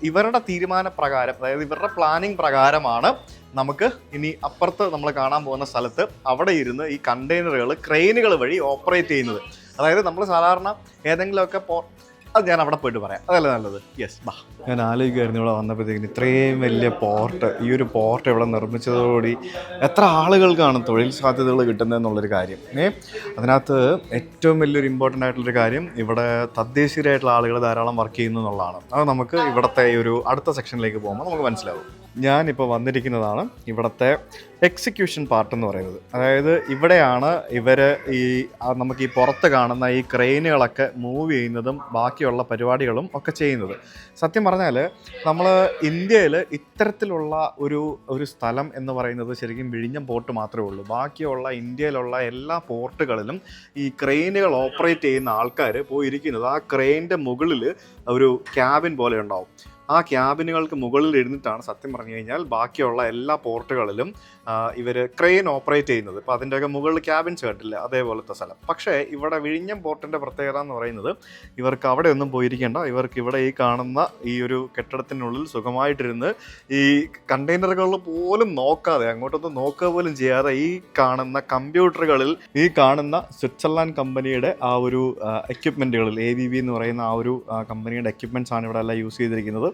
ഇവരുടെ തീരുമാനപ്രകാരം, അതായത് ഇവരുടെ പ്ലാനിങ് പ്രകാരമാണ് നമുക്ക് ഇനി അപ്പുറത്ത് നമ്മൾ കാണാൻ പോകുന്ന സ്ഥലത്ത് അവിടെ ഇരുന്ന് ഈ കണ്ടെയ്നറുകൾ ക്രെയിനുകൾ വഴി ഓപ്പറേറ്റ് ചെയ്യുന്നത്. അതായത് നമ്മൾ സാധാരണ ഏതെങ്കിലുമൊക്കെ അത് ഞാൻ അവിടെ പോയിട്ട് പറയാം, അതല്ലേ നല്ലത്. യെസ്, ബാ. ഞാൻ ആലോചിക്കുമായിരുന്നു ഇവിടെ വന്നപ്പോഴത്തേക്കിന് ഇത്രയും വലിയ പോർട്ട്, ഈ ഒരു പോർട്ട് ഇവിടെ നിർമ്മിച്ചതോടുകൂടി എത്ര ആളുകൾക്കാണ് തൊഴിൽ സാധ്യതകൾ കിട്ടുന്നതെന്നുള്ളൊരു കാര്യം. അതിനകത്ത് ഏറ്റവും വലിയൊരു ഇമ്പോർട്ടൻ്റ് ആയിട്ടുള്ളൊരു കാര്യം ഇവിടെ തദ്ദേശീയരായിട്ടുള്ള ആളുകൾ ധാരാളം വർക്ക് ചെയ്യുന്നു എന്നുള്ളതാണ്. അത് നമുക്ക് ഇവിടുത്തെ ഈ ഒരു അടുത്ത സെക്ഷനിലേക്ക് പോകുമ്പോൾ നമുക്ക് മനസ്സിലാവും. ഞാനിപ്പോൾ വന്നിരിക്കുന്നതാണ് ഇവിടുത്തെ എക്സിക്യൂഷൻ പാർട്ട് എന്ന് പറയുന്നത്. അതായത് ഇവിടെയാണ് ഇവർ നമുക്ക് ഈ പുറത്ത് കാണുന്ന ഈ ക്രെയിനുകളൊക്കെ മൂവ് ചെയ്യുന്നതും ബാക്കിയുള്ള പരിപാടികളും ഒക്കെ ചെയ്യുന്നത്. സത്യം പറഞ്ഞാൽ നമ്മൾ ഇന്ത്യയിൽ ഇത്തരത്തിലുള്ള ഒരു സ്ഥലം എന്ന് പറയുന്നത് ശരിക്കും വിഴിഞ്ഞം പോർട്ട് മാത്രമേ ഉള്ളൂ. ബാക്കിയുള്ള ഇന്ത്യയിലുള്ള എല്ലാ പോർട്ടുകളിലും ഈ ക്രെയിനുകൾ ഓപ്പറേറ്റ് ചെയ്യുന്ന ആൾക്കാർ പോയിരിക്കുന്നത് ആ ക്രെയിനിൻ്റെ മുകളിൽ ഒരു ക്യാബിൻ പോലെ ഉണ്ടാവും. ആ ക്യാബിനുകൾക്ക് മുകളിൽ ഇരുന്നിട്ടാണ് സത്യം പറഞ്ഞു കഴിഞ്ഞാൽ ബാക്കിയുള്ള എല്ലാ പോർട്ടുകളിലും ഇവർ ക്രെയിൻ ഓപ്പറേറ്റ് ചെയ്യുന്നത്. ഇപ്പോൾ അതിൻ്റെയൊക്കെ മുകളിൽ ക്യാബിൻസ് കണ്ടില്ല, അതേപോലത്തെ സ്ഥലം. പക്ഷേ ഇവിടെ വിഴിഞ്ഞം പോർട്ടിൻ്റെ പ്രത്യേകത എന്ന് പറയുന്നത് ഇവർക്ക് അവിടെ ഒന്നും പോയിരിക്കേണ്ട. ഇവർക്ക് ഇവിടെ ഈ കാണുന്ന ഈ ഒരു കെട്ടിടത്തിനുള്ളിൽ സുഖമായിട്ടിരുന്ന് ഈ കണ്ടെയ്നറുകളിൽ പോലും നോക്കാതെ, അങ്ങോട്ടൊന്നും നോക്കുക പോലും ചെയ്യാതെ ഈ കാണുന്ന കമ്പ്യൂട്ടറുകളിൽ ഈ കാണുന്ന സ്വിറ്റ്സർലാൻഡ് കമ്പനിയുടെ ആ ഒരു എക്യുപ്മെൻറ്റുകളിൽ ABB എന്ന് പറയുന്ന ആ ഒരു കമ്പനിയുടെ എക്യുപ്മെൻറ്റ്സ് ആണ് ഇവിടെ എല്ലാം യൂസ് ചെയ്തിരിക്കുന്നത്.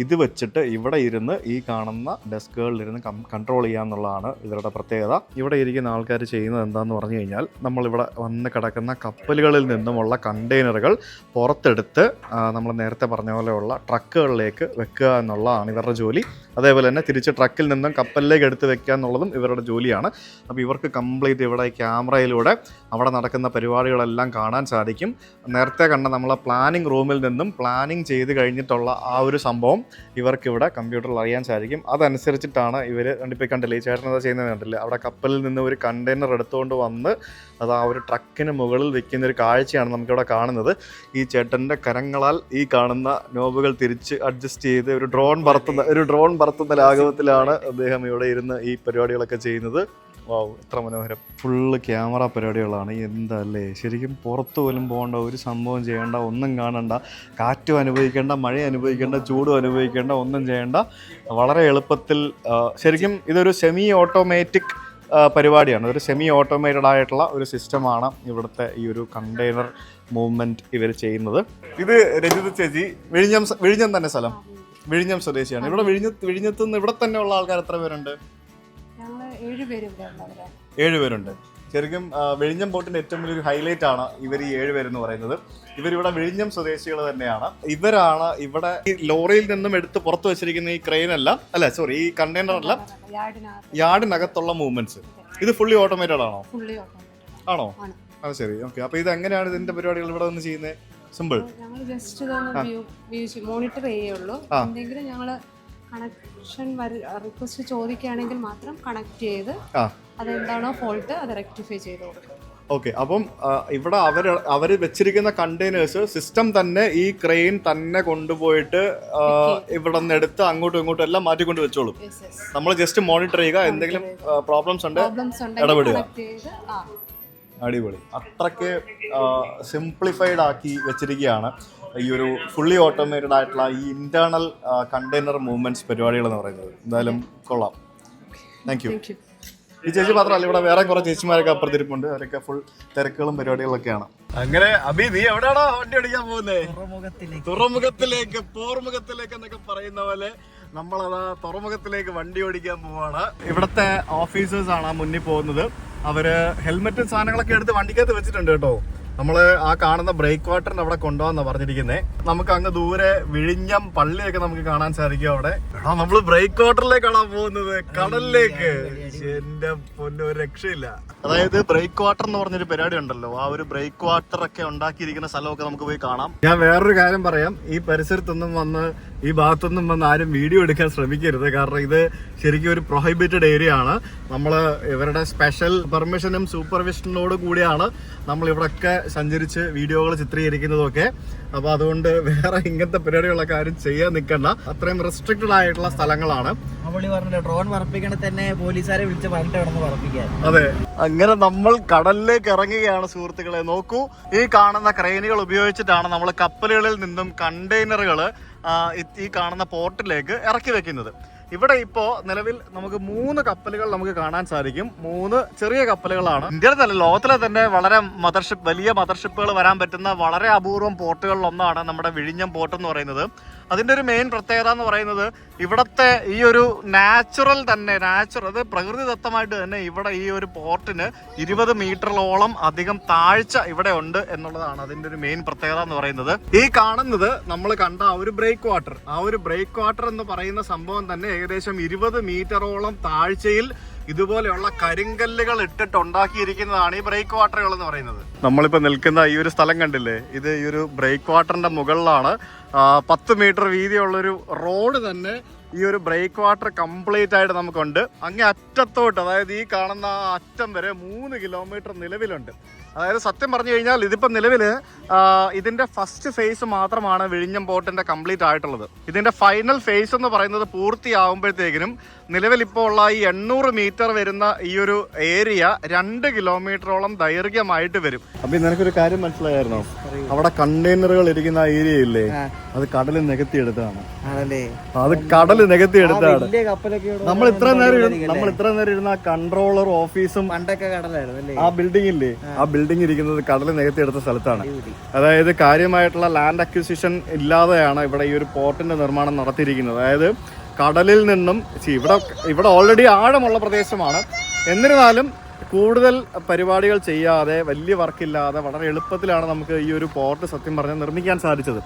ഇത് വെച്ചിട്ട് ഇവിടെ ഇരുന്ന് ഈ കാണുന്ന ഡെസ്കുകളിലിരുന്ന് കൺട്രോൾ ചെയ്യാന്നുള്ളതാണ് ഇവരുടെ പ്രത്യേകത. ഇവിടെ ഇരിക്കുന്ന ആൾക്കാർ ചെയ്യുന്നത് എന്താണെന്ന് പറഞ്ഞു കഴിഞ്ഞാൽ നമ്മളിവിടെ വന്ന് കിടക്കുന്ന കപ്പലുകളിൽ നിന്നുമുള്ള കണ്ടെയ്നറുകൾ പുറത്തെടുത്ത് നമ്മൾ നേരത്തെ പറഞ്ഞ പോലെയുള്ള ട്രക്കുകളിലേക്ക് വെക്കുക എന്നുള്ളതാണ് ഇവരുടെ ജോലി. അതേപോലെ തന്നെ തിരിച്ച് ട്രക്കിൽ നിന്നും കപ്പലിലേക്ക് എടുത്ത് വെക്കുക എന്നുള്ളതും ഇവരുടെ ജോലിയാണ്. അപ്പോൾ ഇവർക്ക് കംപ്ലീറ്റ് ഇവിടെ ക്യാമറയിലൂടെ അവിടെ നടക്കുന്ന പരിപാടികളെല്ലാം കാണാൻ സാധിക്കും. നേരത്തെ കണ്ട നമ്മളെ പ്ലാനിങ് റൂമിൽ നിന്നും പ്ലാനിങ് ചെയ്ത് കഴിഞ്ഞിട്ടുള്ള ആ ഒരു സംഭവം ഇവർക്കിവിടെ കമ്പ്യൂട്ടറിൽ അറിയാൻ സാധിക്കും. അതനുസരിച്ചിട്ടാണ് ഇവർ കണ്ടിപ്പോൾ കണ്ടില്ലേ, ഈ ചേട്ടൻ എന്താ ചെയ്യുന്നത് കണ്ടില്ലേ, അവിടെ കപ്പലിൽ നിന്ന് ഒരു കണ്ടെയ്നർ എടുത്തുകൊണ്ട് വന്ന് അത് ആ ഒരു ട്രക്കിന് മുകളിൽ വെക്കുന്ന ഒരു കാഴ്ചയാണ് നമുക്കിവിടെ കാണുന്നത്. ഈ ചേട്ടൻ്റെ കരങ്ങളാൽ ഈ കാണുന്ന നോബുകൾ തിരിച്ച് അഡ്ജസ്റ്റ് ചെയ്ത് ഒരു ഡ്രോൺ പറത്തുന്ന ലാഘവത്തിലാണ് അദ്ദേഹം ഇവിടെ ഇരുന്ന് ഈ പരിപാടികളൊക്കെ ചെയ്യുന്നത്. വാവ്, എത്ര മനോഹരം. ഫുള്ള് ക്യാമറ പരിപാടികളാണ്. എന്തല്ലേ, ശരിക്കും പുറത്തു പോലും പോകേണ്ട, ഒരു സംഭവം ചെയ്യേണ്ട, ഒന്നും കാണണ്ട, കാറ്റും അനുഭവിക്കേണ്ട, മഴ അനുഭവിക്കേണ്ട, ചൂടും അനുഭവിക്കേണ്ട, ഒന്നും ചെയ്യേണ്ട, വളരെ എളുപ്പത്തിൽ. ശരിക്കും ഇതൊരു സെമി ഓട്ടോമാറ്റിക് പരിപാടിയാണ്. ഒരു സെമി ഓട്ടോമേറ്റഡ് ആയിട്ടുള്ള ഒരു സിസ്റ്റമാണ് ഇവിടുത്തെ ഈ ഒരു കണ്ടെയ്നർ മൂവ്മെൻറ്റ് ഇവർ ചെയ്യുന്നത്. ഇത് രജിത ചേച്ചി, വിഴിഞ്ഞം തന്നെ സ്ഥലം, വിഴിഞ്ഞം സ്വദേശിയാണ്. ഇവിടെ വിഴിഞ്ഞത്ത് നിന്ന് ഇവിടെ തന്നെ ഉള്ള ആൾക്കാർ എത്ര പേരുണ്ട്? 7 പേരുണ്ട്. ശരിക്കും വിഴിഞ്ഞം പോർട്ടിന്റെ ഏറ്റവും വലിയൊരു ഹൈലൈറ്റ് ആണ് ഇവർ ഈ 7 പേരെന്ന് പറയുന്നത്. ഇവരിവിടെ വിഴിഞ്ഞം സ്വദേശികൾ തന്നെയാണ്. ഇവരാണ് ഇവിടെ ഈ ലോറിയിൽ നിന്നും എടുത്ത് പുറത്ത് വെച്ചിരിക്കുന്ന ഈ ക്രെയിൻ ഈ കണ്ടെയ്നർ എല്ലാം യാർഡിനകത്തുള്ള മൂവ്മെന്റ്സ്. ഇത് ഫുള്ളി ഓട്ടോമേറ്റഡ് ആണോ? ആണോ? അത് ശരി, ഓക്കെ. അപ്പൊ ഇത് എങ്ങനെയാണ് ഇതിന്റെ പരിപാടികൾ ഇവിടെ വന്ന് ചെയ്യുന്നത്? സിമ്പിൾ, ഞങ്ങൾ ജസ്റ്റ് മോണിറ്റർ ചെയ്യുള്ളൂ. എന്തെങ്കിലും ഞങ്ങൾ കണക്ഷൻ റിക്വസ്റ്റ് ചോദിക്കുകയാണെങ്കിൽ മാത്രം കണക്ട് ചെയ്ത് അതെന്താണോ ഫോൾട്ട് അത് റെക്ടിഫൈ ചെയ്ത് കൊടുക്കും. ഓക്കെ. അപ്പം ഇവിടെ അവർ വെച്ചിരിക്കുന്ന കണ്ടെയ്നേഴ്സ് സിസ്റ്റം തന്നെ ഈ ക്രെയിൻ തന്നെ കൊണ്ടുപോയിട്ട് ഇവിടെ നിന്ന് എടുത്ത് അങ്ങോട്ടും ഇങ്ങോട്ടും എല്ലാം മാറ്റിക്കൊണ്ട് വെച്ചോളും. നമ്മൾ ജസ്റ്റ് മോണിറ്റർ ചെയ്യുക, എന്തെങ്കിലും പ്രോബ്ലംസ് ഉണ്ടെങ്കിൽ ഇടപെടുക. അടിപൊളി. അത്രയ്ക്ക് സിംപ്ലിഫൈഡ് ആക്കി വെച്ചിരിക്കുകയാണ് ഈ ഒരു ഫുള്ളി ഓട്ടോമേറ്റഡ് ആയിട്ടുള്ള ഈ ഇന്റേണൽ കണ്ടെയ്നർ മൂവ്മെന്റ്സ് പരിപാടികൾ എന്ന് പറയുന്നത്. എന്തായാലും കൊള്ളാം. Thank you. ഈ ചേച്ചി മാത്രമല്ല, ഇവിടെ വേറെ കുറെ ചേച്ചിമാരൊക്കെ അപ്പുറത്തിരിപ്പുണ്ട്. അവരൊക്കെ ഫുൾ തിരക്കുകളും പരിപാടികളൊക്കെയാണ്. അങ്ങനെ അഭി, നീ എവിടെയാണോ വണ്ടി ഓടിക്കാൻ പോകുന്നത്? തുറമുഖത്തിലേക്ക്, പോർമുഖത്തിലേക്ക് എന്നൊക്കെ പറയുന്ന പോലെ നമ്മളതാ തുറമുഖത്തിലേക്ക് വണ്ടി ഓടിക്കാൻ പോവാണ്. ഇവിടുത്തെ ഓഫീസേഴ്സ് ആണ് മുന്നിൽ പോകുന്നത്. അവര് ഹെൽമെറ്റും സാധനങ്ങളൊക്കെ എടുത്ത് വണ്ടിക്കകത്ത് വെച്ചിട്ടുണ്ട് കേട്ടോ. നമ്മള് ആ കാണുന്ന ബ്രേക്ക് വാട്ടറിന്റെ അവിടെ കൊണ്ടുപോകാന്നാ പറഞ്ഞിരിക്കുന്നത്. നമുക്ക് അങ്ങ് ദൂരെ വിഴിഞ്ഞം പള്ളിയൊക്കെ നമുക്ക് കാണാൻ സാധിക്കും അവിടെ. നമ്മള് ബ്രേക്ക് വാട്ടറിലേക്കാണോ പോകുന്നത്, കടലിലേക്ക്. എന്റെ പൊന്നു, ഒരു രക്ഷയില്ല. അതായത് ബ്രേക്ക് വാട്ടർ എന്ന് പറഞ്ഞൊരു പരിപാടി ഉണ്ടല്ലോ, ആ ഒരു ബ്രേക്ക് വാട്ടർ ഒക്കെ ഉണ്ടാക്കിയിരിക്കുന്ന സ്ഥലമൊക്കെ നമുക്ക് പോയി കാണാം. ഞാൻ വേറൊരു കാര്യം പറയാം, ഈ പരിസരത്തൊന്നും വന്ന് ഈ ഭാഗത്തൊന്നും വന്ന് ആരും വീഡിയോ എടുക്കാൻ ശ്രമിക്കരുത്. കാരണം ഇത് ശരിക്കും ഒരു പ്രൊഹിബിറ്റഡ് ഏരിയ ആണ്. നമ്മൾ ഇവരുടെ സ്പെഷ്യൽ പെർമിഷനും സൂപ്പർവിഷനോട് കൂടിയാണ് നമ്മൾ ഇവിടെയൊക്കെ സഞ്ചരിച്ച് വീഡിയോകൾ ചിത്രീകരിക്കുന്നതൊക്കെ. അപ്പോൾ അതുകൊണ്ട് വേറെ ഇങ്ങനത്തെ പരിപാടികളൊക്കെ ആരും ചെയ്യാൻ നിൽക്കണ്ട. അത്രയും റെസ്ട്രിക്റ്റഡ് ആയിട്ടുള്ള സ്ഥലങ്ങളാണ്. ഡ്രോൺ പറപ്പിക്കണ തന്നെ പോലീസുകാരെ വിളിച്ച് പറഞ്ഞിട്ട് പറപ്പിക്കാൻ. അതെ, അങ്ങനെ നമ്മൾ കടലിലേക്ക് ഇറങ്ങുകയാണ് സുഹൃത്തുക്കളെ. നോക്കൂ, ഈ കാണുന്ന ക്രെയിനുകൾ ഉപയോഗിച്ചിട്ടാണ് നമ്മൾ കപ്പലുകളിൽ നിന്നും കണ്ടെയ്നറുകൾ ഈ കാണുന്ന പോർട്ടിലേക്ക് ഇറക്കി വെക്കുന്നത്. ഇവിടെ ഇപ്പോ നിലവിൽ നമുക്ക് 3 കപ്പലുകൾ നമുക്ക് കാണാൻ സാധിക്കും. 3 ചെറിയ കപ്പലുകളാണ്. ഇന്ത്യയിലെ തന്നെ, ലോകത്തിലെ തന്നെ വളരെ വലിയ മദർഷിപ്പുകൾ വരാൻ പറ്റുന്ന വളരെ അപൂർവം പോർട്ടുകളിൽ ഒന്നാണ് നമ്മുടെ വിഴിഞ്ഞം പോർട്ട് എന്ന് പറയുന്നത്. അതിൻ്റെ ഒരു മെയിൻ പ്രത്യേകത എന്ന് പറയുന്നത് ഇവിടുത്തെ ഈ ഒരു നാച്ചുറൽ അത് പ്രകൃതിദത്തമായിട്ട് തന്നെ ഇവിടെ ഈ ഒരു പോർട്ടിന് 20 മീറ്ററോളം അധികം താഴ്ച ഇവിടെ ഉണ്ട് എന്നുള്ളതാണ് അതിൻ്റെ ഒരു മെയിൻ പ്രത്യേകത എന്ന് പറയുന്നത്. ഈ കാണുന്നത് നമ്മൾ കണ്ട ആ ഒരു ബ്രേക്ക് വാട്ടർ എന്ന് പറയുന്ന സംഭവം തന്നെ ഏകദേശം 20 മീറ്ററോളം താഴ്ചയിൽ ഇതുപോലെയുള്ള കരിങ്കല്ലുകൾ ഇട്ടിട്ട് ഉണ്ടാക്കിയിരിക്കുന്നതാണ് ഈ ബ്രേക്ക് വാട്ടറുകൾ എന്ന് പറയുന്നത്. നമ്മളിപ്പോൾ നിൽക്കുന്ന ഈ ഒരു സ്ഥലം കണ്ടില്ലേ, ഇത് ഈ ഒരു ബ്രേക്ക് വാട്ടറിന്റെ മുകളിലാണ്. 10 മീറ്റർ വീതിയുള്ളൊരു റോഡ് തന്നെ ഈ ഒരു ബ്രേക്ക് വാട്ടർ കംപ്ലീറ്റ് ആയിട്ട് നമുക്കുണ്ട്. അങ്ങേ അറ്റത്തോട്ട്, അതായത് ഈ കാണുന്ന ആ അറ്റം വരെ 3 കിലോമീറ്റർ നിലവിലുണ്ട്. അതായത് സത്യം പറഞ്ഞു കഴിഞ്ഞാൽ ഇതിപ്പോൾ നിലവിൽ ഇതിൻ്റെ ഫസ്റ്റ് ഫേസ് മാത്രമാണ് വിഴിഞ്ഞം പോർട്ടിൻ്റെ കംപ്ലീറ്റ് ആയിട്ടുള്ളത്. ഇതിൻ്റെ ഫൈനൽ ഫേസ് എന്ന് പറയുന്നത് പൂർത്തിയാവുമ്പോഴത്തേക്കിനും നിലവിലിപ്പോൾ ഉള്ള ഈ 800 മീറ്റർ വരുന്ന ഈ ഒരു ഏരിയ 2 കിലോമീറ്ററോളം ദൈർഘ്യമായിട്ട് വരും. അപ്പം നിനക്കൊരു കാര്യം മനസ്സിലായിരുന്നോ? അവിടെ കണ്ടെയ്നറുകൾ ഇരിക്കുന്ന ആ ഏരിയ ഇല്ലേ, അത് കടലിൽ നികത്തിയെടുത്താണ്. അത് കടൽ നികത്തിയെടുത്താണ്. നമ്മൾ ഇത്ര നേരം ഇരുന്ന കൺട്രോളർ ഓഫീസും ആ ബിൽഡിംഗ് ഇല്ലേ, ആ ബിൽഡിംഗ് ഇരിക്കുന്നത് കടൽ നികത്തിയെടുത്ത സ്ഥലത്താണ്. അതായത് കാര്യമായിട്ടുള്ള ലാൻഡ് അക്വിസിഷൻ ഇല്ലാതെയാണ് ഇവിടെ ഈ ഒരു പോർട്ടിന്റെ നിർമ്മാണം നടത്തിയിരിക്കുന്നത്. അതായത് കടലിൽ നിന്നും ഇവിടെ ഓൾറെഡി ആഴമുള്ള പ്രദേശമാണ്. എന്നിരുന്നാലും കൂടുതൽ പരിപാടികൾ ചെയ്യാതെ, വലിയ വർക്കില്ലാതെ വളരെ എളുപ്പത്തിലാണ് നമുക്ക് ഈ ഒരു പോർട്ട് സത്യം പറഞ്ഞാൽ നിർമ്മിക്കാൻ സാധിച്ചത്.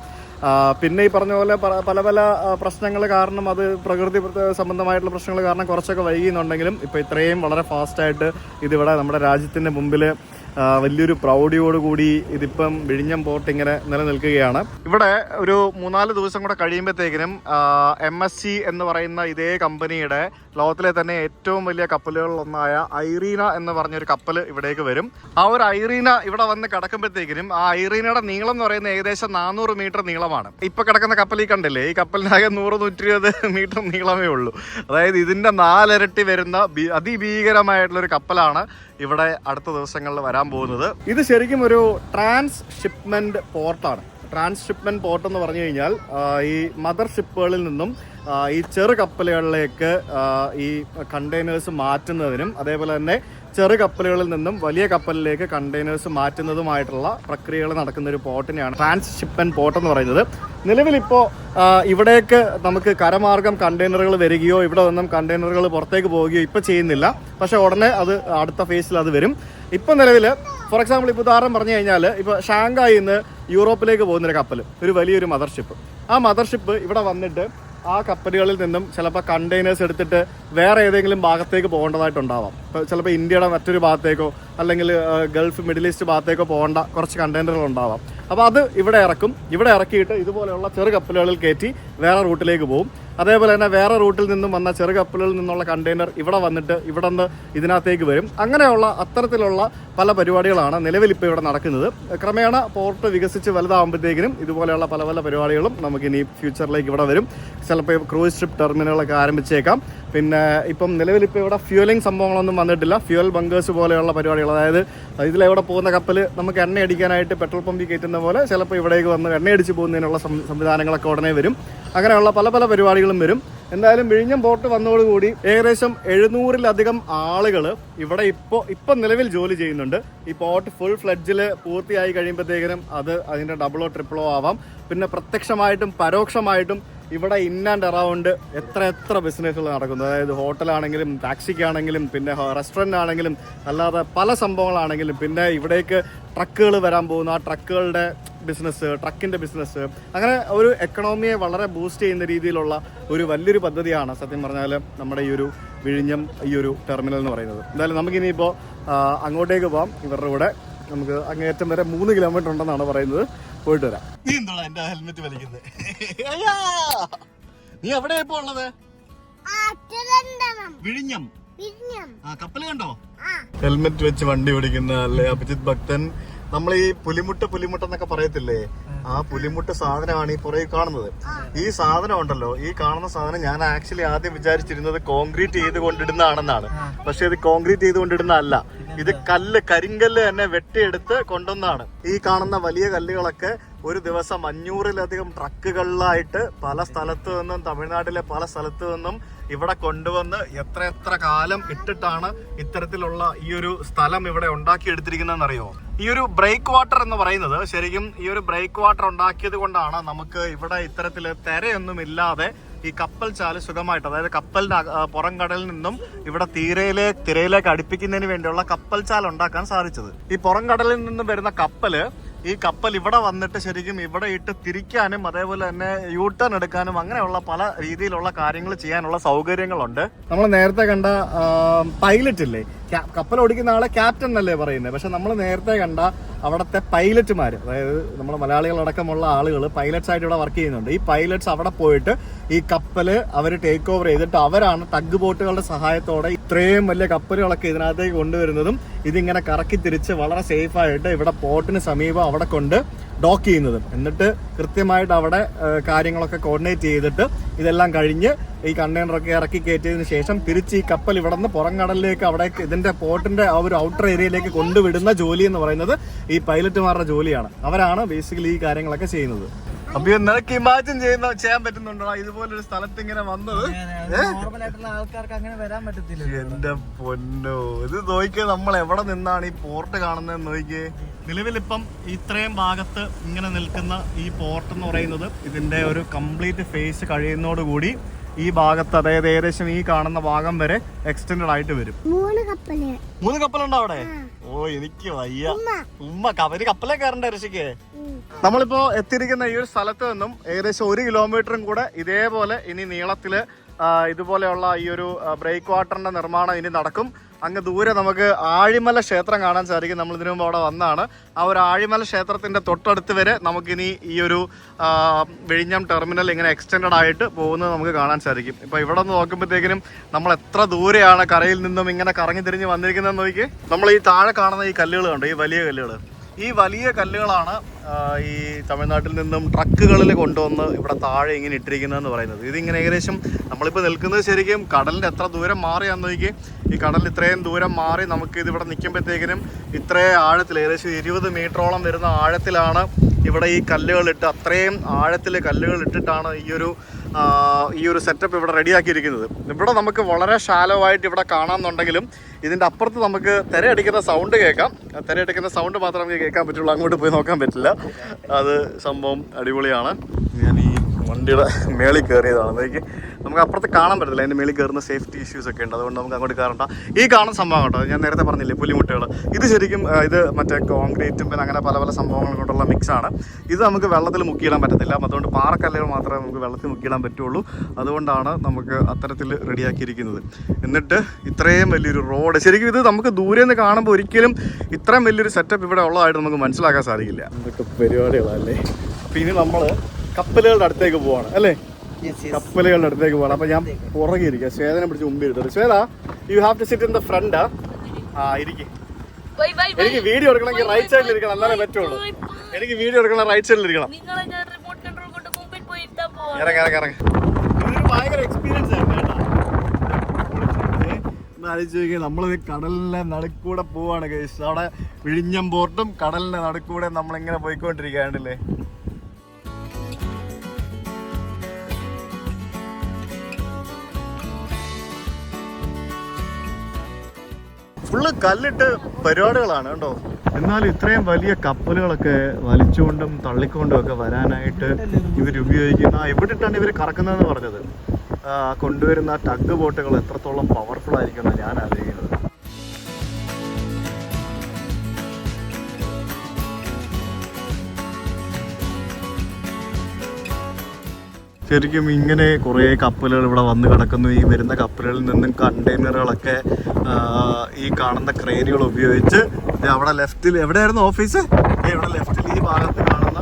പിന്നെ ഈ പറഞ്ഞ പോലെ പല പല പ്രശ്നങ്ങൾ കാരണം, അത് പ്രകൃതി സംബന്ധമായിട്ടുള്ള പ്രശ്നങ്ങൾ കാരണം കുറച്ചൊക്കെ വൈകിയെന്നുണ്ടെങ്കിലും ഇപ്പോൾ ഇത്രയും വളരെ ഫാസ്റ്റായിട്ട് ഇതിവിടെ നമ്മുടെ രാജ്യത്തിൻ്റെ മുമ്പിൽ വലിയൊരു പ്രൗഢിയോടുകൂടി ഇതിപ്പം വിഴിഞ്ഞം പോർട്ട് ഇങ്ങനെ നിലനിൽക്കുകയാണ്. ഇവിടെ ഒരു 3-4 ദിവസം കൂടെ കഴിയുമ്പോഴത്തേക്കിനും MSC എന്ന് പറയുന്ന ഇതേ കമ്പനിയുടെ ലോകത്തിലെ തന്നെ ഏറ്റവും വലിയ കപ്പലുകളിലൊന്നായ ഐറീന എന്ന് പറഞ്ഞൊരു കപ്പൽ ഇവിടേക്ക് വരും. ആ ഒരു ഐറീന ഇവിടെ വന്ന് കിടക്കുമ്പോഴത്തേക്കിനും ആ ഐറീനയുടെ നീളം എന്ന് പറയുന്നത് ഏകദേശം 400 മീറ്റർ നീളമാണ്. ഇപ്പൊ കിടക്കുന്ന കപ്പൽ ഈ കണ്ടില്ലേ, ഈ കപ്പലിനാകെ 100-120 മീറ്റർ നീളമേ ഉള്ളൂ. അതായത് ഇതിന്റെ 4 ഇരട്ടി വരുന്ന അതിഭീകരമായിട്ടുള്ളൊരു കപ്പലാണ് ഇവിടെ അടുത്ത ദിവസങ്ങളിൽ വരാൻ പോകുന്നത്. ഇത് ശരിക്കും ഒരു ട്രാൻസ്ഷിപ്മെന്റ് പോർട്ടാണ്. ട്രാൻസ്ഷിപ്മെന്റ് പോർട്ട് എന്ന് പറഞ്ഞു കഴിഞ്ഞാൽ ഈ മദർ ഷിപ്പുകളിൽ നിന്നും ഈ ചെറു കപ്പലുകളിലേക്ക് ഈ കണ്ടെയ്നേഴ്സ് മാറ്റുന്നതിനും അതേപോലെ തന്നെ ചെറു കപ്പലുകളിൽ നിന്നും വലിയ കപ്പലിലേക്ക് കണ്ടെയ്നേഴ്സ് മാറ്റുന്നതുമായിട്ടുള്ള പ്രക്രിയകൾ നടക്കുന്ന ഒരു പോർട്ടിനെയാണ് ട്രാൻസ്ഷിപ്മെന്റ് പോർട്ട് എന്ന് പറയുന്നത്. നിലവിലിപ്പോൾ ഇവിടേക്ക് നമുക്ക് കരമാർഗം കണ്ടെയ്നറുകൾ വരികയോ ഇവിടെ നിന്നും കണ്ടെയ്നറുകൾ പുറത്തേക്ക് പോവുകയോ ഇപ്പോൾ ചെയ്യുന്നില്ല. പക്ഷേ ഉടനെ അത് അടുത്ത ഫേസിൽ അത് വരും. ഇപ്പം നിലവിൽ ഫോർ എക്സാമ്പിൾ ഇപ്പോൾ ഉദാഹരണം പറഞ്ഞു കഴിഞ്ഞാൽ ഇപ്പോൾ ഷാങ്കായിൽ നിന്ന് യൂറോപ്പിലേക്ക് പോകുന്നൊരു കപ്പൽ, ഒരു വലിയൊരു മദർഷിപ്പ്, ആ മദർഷിപ്പ് ഇവിടെ വന്നിട്ട് ആ കപ്പലുകളിൽ നിന്നും ചിലപ്പോൾ കണ്ടെയ്നേഴ്സ് എടുത്തിട്ട് വേറെ ഏതെങ്കിലും ഭാഗത്തേക്ക് പോകേണ്ടതായിട്ടുണ്ടാവാം. ഇപ്പോൾ ചിലപ്പോൾ ഇന്ത്യയുടെ മറ്റൊരു ഭാഗത്തേക്കോ അല്ലെങ്കിൽ ഗൾഫ് മിഡിൽ ഈസ്റ്റ് ഭാഗത്തേക്കോ പോകേണ്ട കുറച്ച് കണ്ടെയ്നറുകൾ ഉണ്ടാവാം. അപ്പോൾ അത് ഇവിടെ ഇറക്കും. ഇവിടെ ഇറക്കിയിട്ട് ഇതുപോലെയുള്ള ചെറു കപ്പലുകളിൽ കയറ്റി വേറെ റൂട്ടിലേക്ക് പോകും. അതേപോലെ തന്നെ വേറെ റൂട്ടിൽ നിന്നും വന്ന ചെറു കപ്പലുകളിൽ നിന്നുള്ള കണ്ടെയ്നർ ഇവിടെ വന്നിട്ട് ഇവിടെ നിന്ന് ഇതിനകത്തേക്ക് വരും. അങ്ങനെയുള്ള അത്തരത്തിലുള്ള പല പരിപാടികളാണ് നിലവിൽ ഇപ്പോൾ ഇവിടെ നടക്കുന്നത്. ക്രമേണ പോർട്ട് വികസിച്ച് വലുതാകുമ്പോഴത്തേക്കിനും ഇതുപോലെയുള്ള പല പല പരിപാടികളും നമുക്കിനി ഫ്യൂച്ചറിലേക്ക് ഇവിടെ വരും. ചിലപ്പോൾ ക്രൂസ് ഷിപ്പ് ടെർമിനലുകളൊക്കെ ആരംഭിച്ചേക്കാം. പിന്നെ ഇപ്പം നിലവിലിപ്പോൾ ഇവിടെ ഫ്യൂവലിംഗ് സംഭവങ്ങളൊന്നും വന്നിട്ടില്ല. ഫ്യൂവൽ ബങ്കേഴ്സ് പോലെയുള്ള പരിപാടികൾ, അതായത് ഇതിലെവിടെ പോകുന്ന കപ്പൽ നമുക്ക് എണ്ണ അടിക്കാനായിട്ട് പെട്രോൾ പമ്പിൽ കയറ്റുന്ന പോലെ ചിലപ്പോൾ ഇവിടേക്ക് വന്ന് എണ്ണയടിച്ച് പോകുന്നതിനുള്ള സംവിധാനങ്ങളൊക്കെ ഉടനെ വരും. അങ്ങനെയുള്ള പല പല പരിപാടികളും വരും. എന്തായാലും വിഴിഞ്ഞം പോർട്ട് വന്നതോടുകൂടി ഏകദേശം 700-ലധികം ആളുകൾ ഇവിടെ ഇപ്പം നിലവിൽ ജോലി ചെയ്യുന്നുണ്ട്. ഈ പോർട്ട് ഫുൾ ഫ്ലെഡ്ജിൽ പൂർത്തിയായി കഴിയുമ്പോഴത്തേക്കിനും അത് അതിൻ്റെ ഡബിളോ ട്രിപ്പിളോ ആവാം. പിന്നെ പ്രത്യക്ഷമായിട്ടും പരോക്ഷമായിട്ടും ഇവിടെ ഇൻ ആൻഡ് അറൗണ്ട് എത്ര ബിസിനസ്സുകൾ നടക്കുന്നു. അതായത് ഹോട്ടലാണെങ്കിലും ടാക്സിക്കാണെങ്കിലും പിന്നെ റെസ്റ്റോറൻ്റ് ആണെങ്കിലും അല്ലാതെ പല സംഭവങ്ങളാണെങ്കിലും പിന്നെ ഇവിടേക്ക് ട്രക്കുകൾ വരാൻ പോകുന്നു, ആ ട്രക്കുകളുടെ ബിസിനസ്, ട്രക്കിൻ്റെ ബിസിനസ്, അങ്ങനെ ഒരു എക്കണോമിയെ വളരെ ബൂസ്റ്റ് ചെയ്യുന്ന രീതിയിലുള്ള ഒരു വലിയൊരു പദ്ധതിയാണ് സത്യം പറഞ്ഞാൽ നമ്മുടെ ഈ ഒരു വിഴിഞ്ഞം ഈ ഒരു ടെർമിനൽ എന്ന് പറയുന്നത്. എന്തായാലും നമുക്കിനിയിപ്പോൾ അങ്ങോട്ടേക്ക് പോകാം. ഇവരുടെ കൂടെ നമുക്ക് അങ്ങേയറ്റം വരെ 3 കിലോമീറ്റർ ഉണ്ടെന്നാണ് പറയുന്നത്. പോയിട്ട് വരാം. നീ എന്താണ് എന്റെ ഹെൽമെറ്റ് വലിക്കുന്നത്? നീ എവിടെയാ ഇപ്പൊ ഉള്ളത്? വിഴിഞ്ഞം. കപ്പല് കണ്ടോ? ഹെൽമെറ്റ് വെച്ച് വണ്ടി ഓടിക്കുന്ന അല്ലേ അഭിജിത്ത് ഭക്തൻ. നമ്മൾ ഈ പുലിമുട്ട് എന്നൊക്കെ പറയത്തില്ലേ, ആ പുലിമുട്ട് സാധനമാണ് ഈ പുറകെ കാണുന്നത്. ഈ സാധനം ഉണ്ടല്ലോ, ഈ കാണുന്ന സാധനം ഞാൻ ആക്ച്വലി ആദ്യം വിചാരിച്ചിരുന്നത് കോൺക്രീറ്റ് ചെയ്ത് കൊണ്ടിടുന്നതാണെന്നാണ്. പക്ഷെ ഇത് കോൺക്രീറ്റ് ചെയ്ത് കൊണ്ടിടുന്ന അല്ല, ഇത് കരിങ്കല്ല് തന്നെ വെട്ടിയെടുത്ത് കൊണ്ടുവന്നാണ്. ഈ കാണുന്ന വലിയ കല്ലുകളൊക്കെ ഒരു ദിവസം 500-ലധികം ട്രക്കുകളിലായിട്ട് പല സ്ഥലത്തു നിന്നും, തമിഴ്നാട്ടിലെ പല സ്ഥലത്തു നിന്നും ഇവിടെ കൊണ്ടുവന്ന് എത്ര കാലം ഇട്ടിട്ടാണ് ഇത്തരത്തിലുള്ള ഈ ഒരു സ്ഥലം ഇവിടെ ഉണ്ടാക്കിയെടുത്തിരിക്കുന്നതെന്ന് അറിയോ? ഈ ഒരു ബ്രേക്ക് വാട്ടർ എന്ന് പറയുന്നത് ശരിക്കും ഈ ഒരു ബ്രേക്ക് വാട്ടർ ഉണ്ടാക്കിയത് കൊണ്ടാണ് നമുക്ക് ഇവിടെ ഇത്തരത്തിൽ തിരയൊന്നും ഇല്ലാതെ ഈ കപ്പൽ ചാല് സുഖമായിട്ട്, അതായത് കപ്പലിന്റെ പുറം കടലിൽ നിന്നും ഇവിടെ തിരയിലേക്ക് അടുപ്പിക്കുന്നതിന് വേണ്ടിയുള്ള കപ്പൽ ചാൽ ഉണ്ടാക്കാൻ സാധിച്ചത്. ഈ പുറം കടലിൽ നിന്നും വരുന്ന ഈ കപ്പൽ ഇവിടെ വന്നിട്ട് ശരിക്കും ഇവിടെ ഇട്ട് തിരിക്കാനും അതേപോലെ തന്നെ യൂ ടേൺ എടുക്കാനും അങ്ങനെയുള്ള പല രീതിയിലുള്ള കാര്യങ്ങൾ ചെയ്യാനുള്ള സൗകര്യങ്ങളുണ്ട്. നമ്മൾ നേരത്തെ കണ്ട പൈലറ്റ് ഇല്ലേ, കപ്പൽ ഓടിക്കുന്ന ആളെ ക്യാപ്റ്റൻ എന്നല്ലേ പറയുന്നത്, പക്ഷെ നമ്മൾ നേരത്തെ കണ്ട അവിടുത്തെ പൈലറ്റുമാർ, അതായത് നമ്മൾ മലയാളികളടക്കമുള്ള ആളുകൾ പൈലറ്റ്സ് ആയിട്ട് ഇവിടെ വർക്ക് ചെയ്യുന്നുണ്ട്. ഈ പൈലറ്റ്സ് അവിടെ പോയിട്ട് ഈ കപ്പല് അവർ ടേക്ക് ഓവർ ചെയ്തിട്ട് അവരാണ് ടഗ് ബോട്ടുകളുടെ സഹായത്തോടെ ഇത്രയും വലിയ കപ്പലുകളൊക്കെ ഇതിനകത്തേക്ക് കൊണ്ടുവരുന്നതും ഇതിങ്ങനെ കറക്കി തിരിച്ച് വളരെ സേഫ് ആയിട്ട് ഇവിടെ പോർട്ടിന് സമീപം അവിടെ കൊണ്ട് ഡോക്ക് ചെയ്യുന്നതും, എന്നിട്ട് കൃത്യമായിട്ട് അവിടെ കാര്യങ്ങളൊക്കെ കോർഡിനേറ്റ് ചെയ്തിട്ട് ഇതെല്ലാം കഴിഞ്ഞ് ഈ കണ്ടെയ്നറൊക്കെ ഇറക്കി കയറ്റിയതിന് ശേഷം തിരിച്ച് ഈ കപ്പൽ ഇവിടെ നിന്ന് പുറം കടലിലേക്ക് അവിടെ ഇതിന്റെ പോർട്ടിന്റെ ആ ഒരു ഔട്ടർ ഏരിയയിലേക്ക് കൊണ്ടുവിടുന്ന ജോലി എന്ന് പറയുന്നത് ഈ പൈലറ്റുമാരുടെ ജോലിയാണ്. അവരാണ് ബേസിക്കലി ഈ കാര്യങ്ങളൊക്കെ ചെയ്യുന്നത്. അപ്പൊ നിനക്ക് ഇമാജിൻ ചെയ്യാൻ പറ്റുന്നുണ്ടോ ഇതുപോലൊരു സ്ഥലത്ത് ഇങ്ങനെ വന്നത്? ആൾക്കാർക്ക് അങ്ങനെ വരാൻ പറ്റത്തില്ല. എന്റെ പൊന്നോ, ഇത് നോക്കിയേ, നമ്മൾ എവിടെ നിന്നാണ് ഈ പോർട്ട് കാണുന്നതെന്ന് നോക്കിയേ. നിലവിലിപ്പം ഇത്രയും ഭാഗത്ത് ഇങ്ങനെ നിൽക്കുന്ന ഈ പോർട്ട് എന്ന് പറയുന്നത് ഇതിന്റെ ഒരു കംപ്ലീറ്റ് ഫേസ് കഴിയുന്നതോടുകൂടി ഈ ഭാഗത്ത്, അതായത് ഏകദേശം ഈ കാണുന്ന ഭാഗം വരെ എക്സ്റ്റെൻഡ് ആയിട്ട് വരും. 3 കപ്പലുണ്ടോ അവിടെ? ഓ, എനിക്ക് വയ്യ. ഒരു കപ്പലേ കയറണ്ടേ ഋഷിക്ക്? നമ്മളിപ്പോ എത്തിയിരിക്കുന്ന ഈ ഒരു സ്ഥലത്ത് നിന്നും ഏകദേശം 1 കിലോമീറ്ററും കൂടെ ഇതേപോലെ ഇനി നീളത്തില് ഇതുപോലെയുള്ള ഈ ഒരു ബ്രേക്ക് വാട്ടറിന്റെ നിർമ്മാണം ഇനി നടക്കും. അങ്ങ് ദൂരെ നമുക്ക് ആഴിമല ക്ഷേത്രം കാണാൻ സാധിക്കും. നമ്മൾ ഇതിനു മുമ്പ് അവിടെ വന്നതാണ്. ആ ഒരു ആഴിമല ക്ഷേത്രത്തിന്റെ തൊട്ടടുത്ത് വരെ നമുക്കിനി ഈ ഒരു വിഴിഞ്ഞം ടെർമിനൽ ഇങ്ങനെ എക്സ്റ്റെൻഡ് ആയിട്ട് പോകുന്നത് നമുക്ക് കാണാൻ സാധിക്കും. ഇപ്പൊ ഇവിടെ നിന്ന് നോക്കുമ്പോഴത്തേക്കിനും നമ്മൾ എത്ര ദൂരെയാണ് കരയിൽ നിന്നും ഇങ്ങനെ കറങ്ങി തിരിഞ്ഞ് വന്നിരിക്കുന്നതെന്ന് നോക്കി. നമ്മൾ ഈ താഴെ കാണുന്ന ഈ കല്ലുകൾ കണ്ടോ, ഈ വലിയ കല്ലുകൾ, ഈ വലിയ കല്ലുകളാണ് ഈ തമിഴ്നാട്ടിൽ നിന്നും ട്രക്കുകളിൽ കൊണ്ടുവന്ന് ഇവിടെ താഴെ ഇങ്ങനെ ഇട്ടിരിക്കുന്നതെന്ന് പറയുന്നത്. ഇതിങ്ങനെ ഏകദേശം നമ്മളിപ്പോൾ നിൽക്കുന്നത് ശരിക്കും കടലിൻ്റെ എത്ര ദൂരം മാറിയാന്ന് നോക്കി. ഈ കടലിൽ ഇത്രയും ദൂരം മാറി നമുക്ക് ഇതിവിടെ നിൽക്കുമ്പോഴത്തേക്കിനും ഇത്രയും ആഴത്തിൽ, ഏകദേശം 20 മീറ്ററോളം വരുന്ന ആഴത്തിലാണ് ഇവിടെ ഈ കല്ലുകളിട്ട്, അത്രയും ആഴത്തിൽ കല്ലുകൾ ഇട്ടിട്ടാണ് ഈ ഒരു സെറ്റപ്പ് ഇവിടെ റെഡിയാക്കിയിരിക്കുന്നത്. ഇവിടെ നമുക്ക് വളരെ ഷാലോ ആയിട്ട് ഇവിടെ കാണാമെന്നുണ്ടെങ്കിലും ഇതിൻ്റെ അപ്പുറത്ത് നമുക്ക് തിരയടിക്കുന്ന സൗണ്ട് കേൾക്കാം. തിരയടിക്കുന്ന സൗണ്ട് മാത്രമേ നമുക്ക് കേൾക്കാൻ പറ്റുള്ളൂ, അങ്ങോട്ട് പോയി നോക്കാൻ പറ്റില്ല. അത് സംഭവം അടിപൊളിയാണ്. ഞാൻ ഈ വണ്ടിയുടെ മേളിൽ കയറിയതാണ്. അതൊക്കെ നമുക്ക് അപ്പുറത്ത് കാണാൻ പറ്റത്തില്ല, അതിൻ്റെ മേളിൽ കയറുന്ന സേഫ്റ്റി ഇഷ്യൂസ് ഒക്കെ ഉണ്ട്, അതുകൊണ്ട് നമുക്ക് അങ്ങോട്ട് കയറണ്ട. ഈ കാണുന്ന സംഭവം കേട്ടോ, ഞാൻ നേരത്തെ പറഞ്ഞില്ലേ പുലിമുട്ടുകൾ, ഇത് ശരിക്കും ഇത് മറ്റേ കോൺക്രീറ്റും പിന്നെ അങ്ങനെ പല സംഭവങ്ങൾ കൊണ്ടുള്ള മിക്സാണ്. ഇത് നമുക്ക് വെള്ളത്തിൽ മുക്കിയിടാൻ പറ്റത്തില്ല, അതുകൊണ്ട് പാറക്കല്ലുകൾ മാത്രമേ നമുക്ക് വെള്ളത്തിൽ മുക്കിയിടാൻ പറ്റുള്ളൂ. അതുകൊണ്ടാണ് നമുക്ക് അത്തരത്തിൽ റെഡിയാക്കിയിരിക്കുന്നത്. എന്നിട്ട് ഇത്രയും വലിയൊരു റോഡ്, ശരിക്കും ഇത് നമുക്ക് ദൂരെ നിന്ന് കാണുമ്പോൾ ഒരിക്കലും ഇത്രയും വലിയൊരു സെറ്റപ്പ് ഇവിടെ ഉള്ളതായിട്ട് നമുക്ക് മനസ്സിലാക്കാൻ സാധിക്കില്ല. എന്തൊക്കെ പരിപാടികളല്ലേ. അപ്പം ഇനി നമ്മൾ കപ്പലുകളുടെ അടുത്തേക്ക് പോവാണ് അല്ലേ? കപ്പലുകളുടെ അടുത്തേക്ക് പോകണം. അപ്പൊ ഞാൻ പുറകെ ഇരിക്കുക, ശ്വേതനെ പിടിച്ച് മുമ്പിൽ എടുത്തത്. Shweta, you have to sit in the front. ഇരിക്കും. എനിക്ക് വീഡിയോ എടുക്കണമെങ്കിൽ റൈറ്റ് സൈഡിൽ ഇരിക്കണം, എന്നാലേ പറ്റുള്ളൂ. എനിക്ക് വീഡിയോ എടുക്കണം റൈറ്റ് സൈഡിൽ ഇരിക്കണം. ഇറങ്ങി. ഇതൊരു ഭയങ്കര എക്സ്പീരിയൻസ് ആയിരുന്നു കേട്ടോ. ആലോചിച്ച് നോക്കിയാൽ നമ്മൾ കടലിന്റെ നടുക്കൂടെ പോവാണ് ഗൈസ്. അവിടെ വിഴിഞ്ഞം പോർട്ടും കടലിന്റെ നടുക്കൂടെ നമ്മളിങ്ങനെ പോയിക്കൊണ്ടിരിക്കുകയാണല്ലേ. ഫുള്ള് കല്ലിട്ട് പരിപാടികളാണ് കേട്ടോ. എന്നാലും ഇത്രയും വലിയ കപ്പലുകളൊക്കെ വലിച്ചുകൊണ്ടും തള്ളിക്കൊണ്ടും ഒക്കെ വരാനായിട്ട് ഇവരുപയോഗിക്കുന്ന, എവിടെയിട്ടാണ് ഇവർ കറക്കുന്നതെന്ന് പറഞ്ഞത്, കൊണ്ടുവരുന്ന ടഗ് ബോട്ടുകൾ എത്രത്തോളം പവർഫുൾ ആയിരിക്കുമെന്നാണ് ഞാൻ ആലോചിക്കുന്നത്. ശരിക്കും ഇങ്ങനെ കുറേ കപ്പലുകൾ ഇവിടെ വന്ന് കിടക്കുന്നു. ഈ വരുന്ന കപ്പലുകളിൽ നിന്നും കണ്ടെയ്നറുകളൊക്കെ ഈ കാണുന്ന ക്രെയിനുകൾ ഉപയോഗിച്ച് അവിടെ ലെഫ്റ്റിൽ, എവിടെയായിരുന്നു ഓഫീസ്? ഇവിടെ ലെഫ്റ്റിൽ ഈ ഭാഗത്ത് കാണുന്ന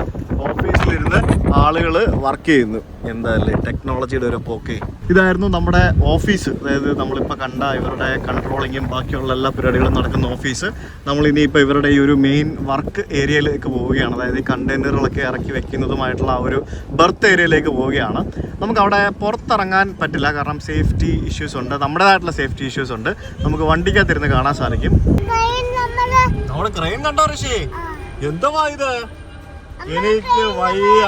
ഓഫീസിലിരുന്ന് ആളുകൾ വർക്ക് ചെയ്യുന്നു. എന്തായാലും ടെക്നോളജിയുടെ ഒരു പോക്ക്. ഇതായിരുന്നു നമ്മുടെ ഓഫീസ്, അതായത് നമ്മളിപ്പോൾ കണ്ട ഇവരുടെ കൺട്രോളിങ്ങും ബാക്കിയുള്ള എല്ലാ പരിപാടികളും നടക്കുന്ന ഓഫീസ്. നമ്മളിനിയിപ്പോൾ ഇവരുടെ ഈ ഒരു മെയിൻ വർക്ക് ഏരിയയിലേക്ക് പോവുകയാണ്, അതായത് ഈ കണ്ടെയ്നറുകളൊക്കെ ഇറക്കി വെക്കുന്നതുമായിട്ടുള്ള ആ ഒരു ബർത്ത് ഏരിയയിലേക്ക് പോവുകയാണ്. നമുക്കവിടെ പുറത്തിറങ്ങാൻ പറ്റില്ല, കാരണം സേഫ്റ്റി ഇഷ്യൂസ് ഉണ്ട്, നമ്മുടേതായിട്ടുള്ള സേഫ്റ്റി ഇഷ്യൂസ് ഉണ്ട്. നമുക്ക് വണ്ടിക്കകത്തിരുന്ന് കാണാൻ സാധിക്കും. നമ്മുടെ ക്രെയിൻ കണ്ടോ ഋഷി? എന്തുവാ ഇത്? എനിക്ക് വയ്യ.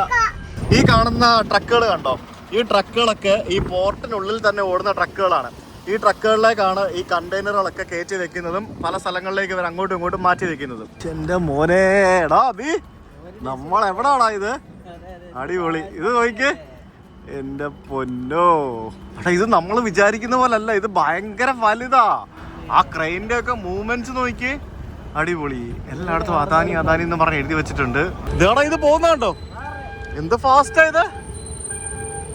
ഈ കാണുന്ന ട്രക്കുകൾ കണ്ടോ? ഈ ട്രക്കുകളൊക്കെ ഈ പോർട്ടിനുള്ളിൽ തന്നെ ഓടുന്ന ട്രക്കുകളാണ്. ഈ ട്രക്കുകളിലേക്കാണ് ഈ കണ്ടെയ്നറുകളൊക്കെ കയറ്റി വെക്കുന്നതും പല സ്ഥലങ്ങളിലേക്ക് ഇവർ അങ്ങോട്ടും ഇങ്ങോട്ടും മാറ്റി വെക്കുന്നതും. എൻ്റെ മോനേടാ അബി, നമ്മൾ എവിടാടാ ഇത്? അടിപൊളി. ഇത് നോക്കിക്കേ, എൻ്റെ പൊന്നോ. എടാ ഇത് നമ്മൾ വിചാരിക്കുന്ന പോലെ അല്ല, ഇത് ഭയങ്കര വലുതാ. ആ ക്രെയിൻ്റെ ഒക്കെ മൂവ്മെന്റ്സ് നോക്കിക്കേ, അടിപൊളി. എല്ലായിടത്തും അദാനി അദാനി എന്ന് പറഞ്ഞ് എഴുതി വെച്ചിട്ടുണ്ട്. ഇതേടാ ഇത് പോകുന്നുണ്ടോ? എന്ത് ഫാസ്റ്റാ ഇത്.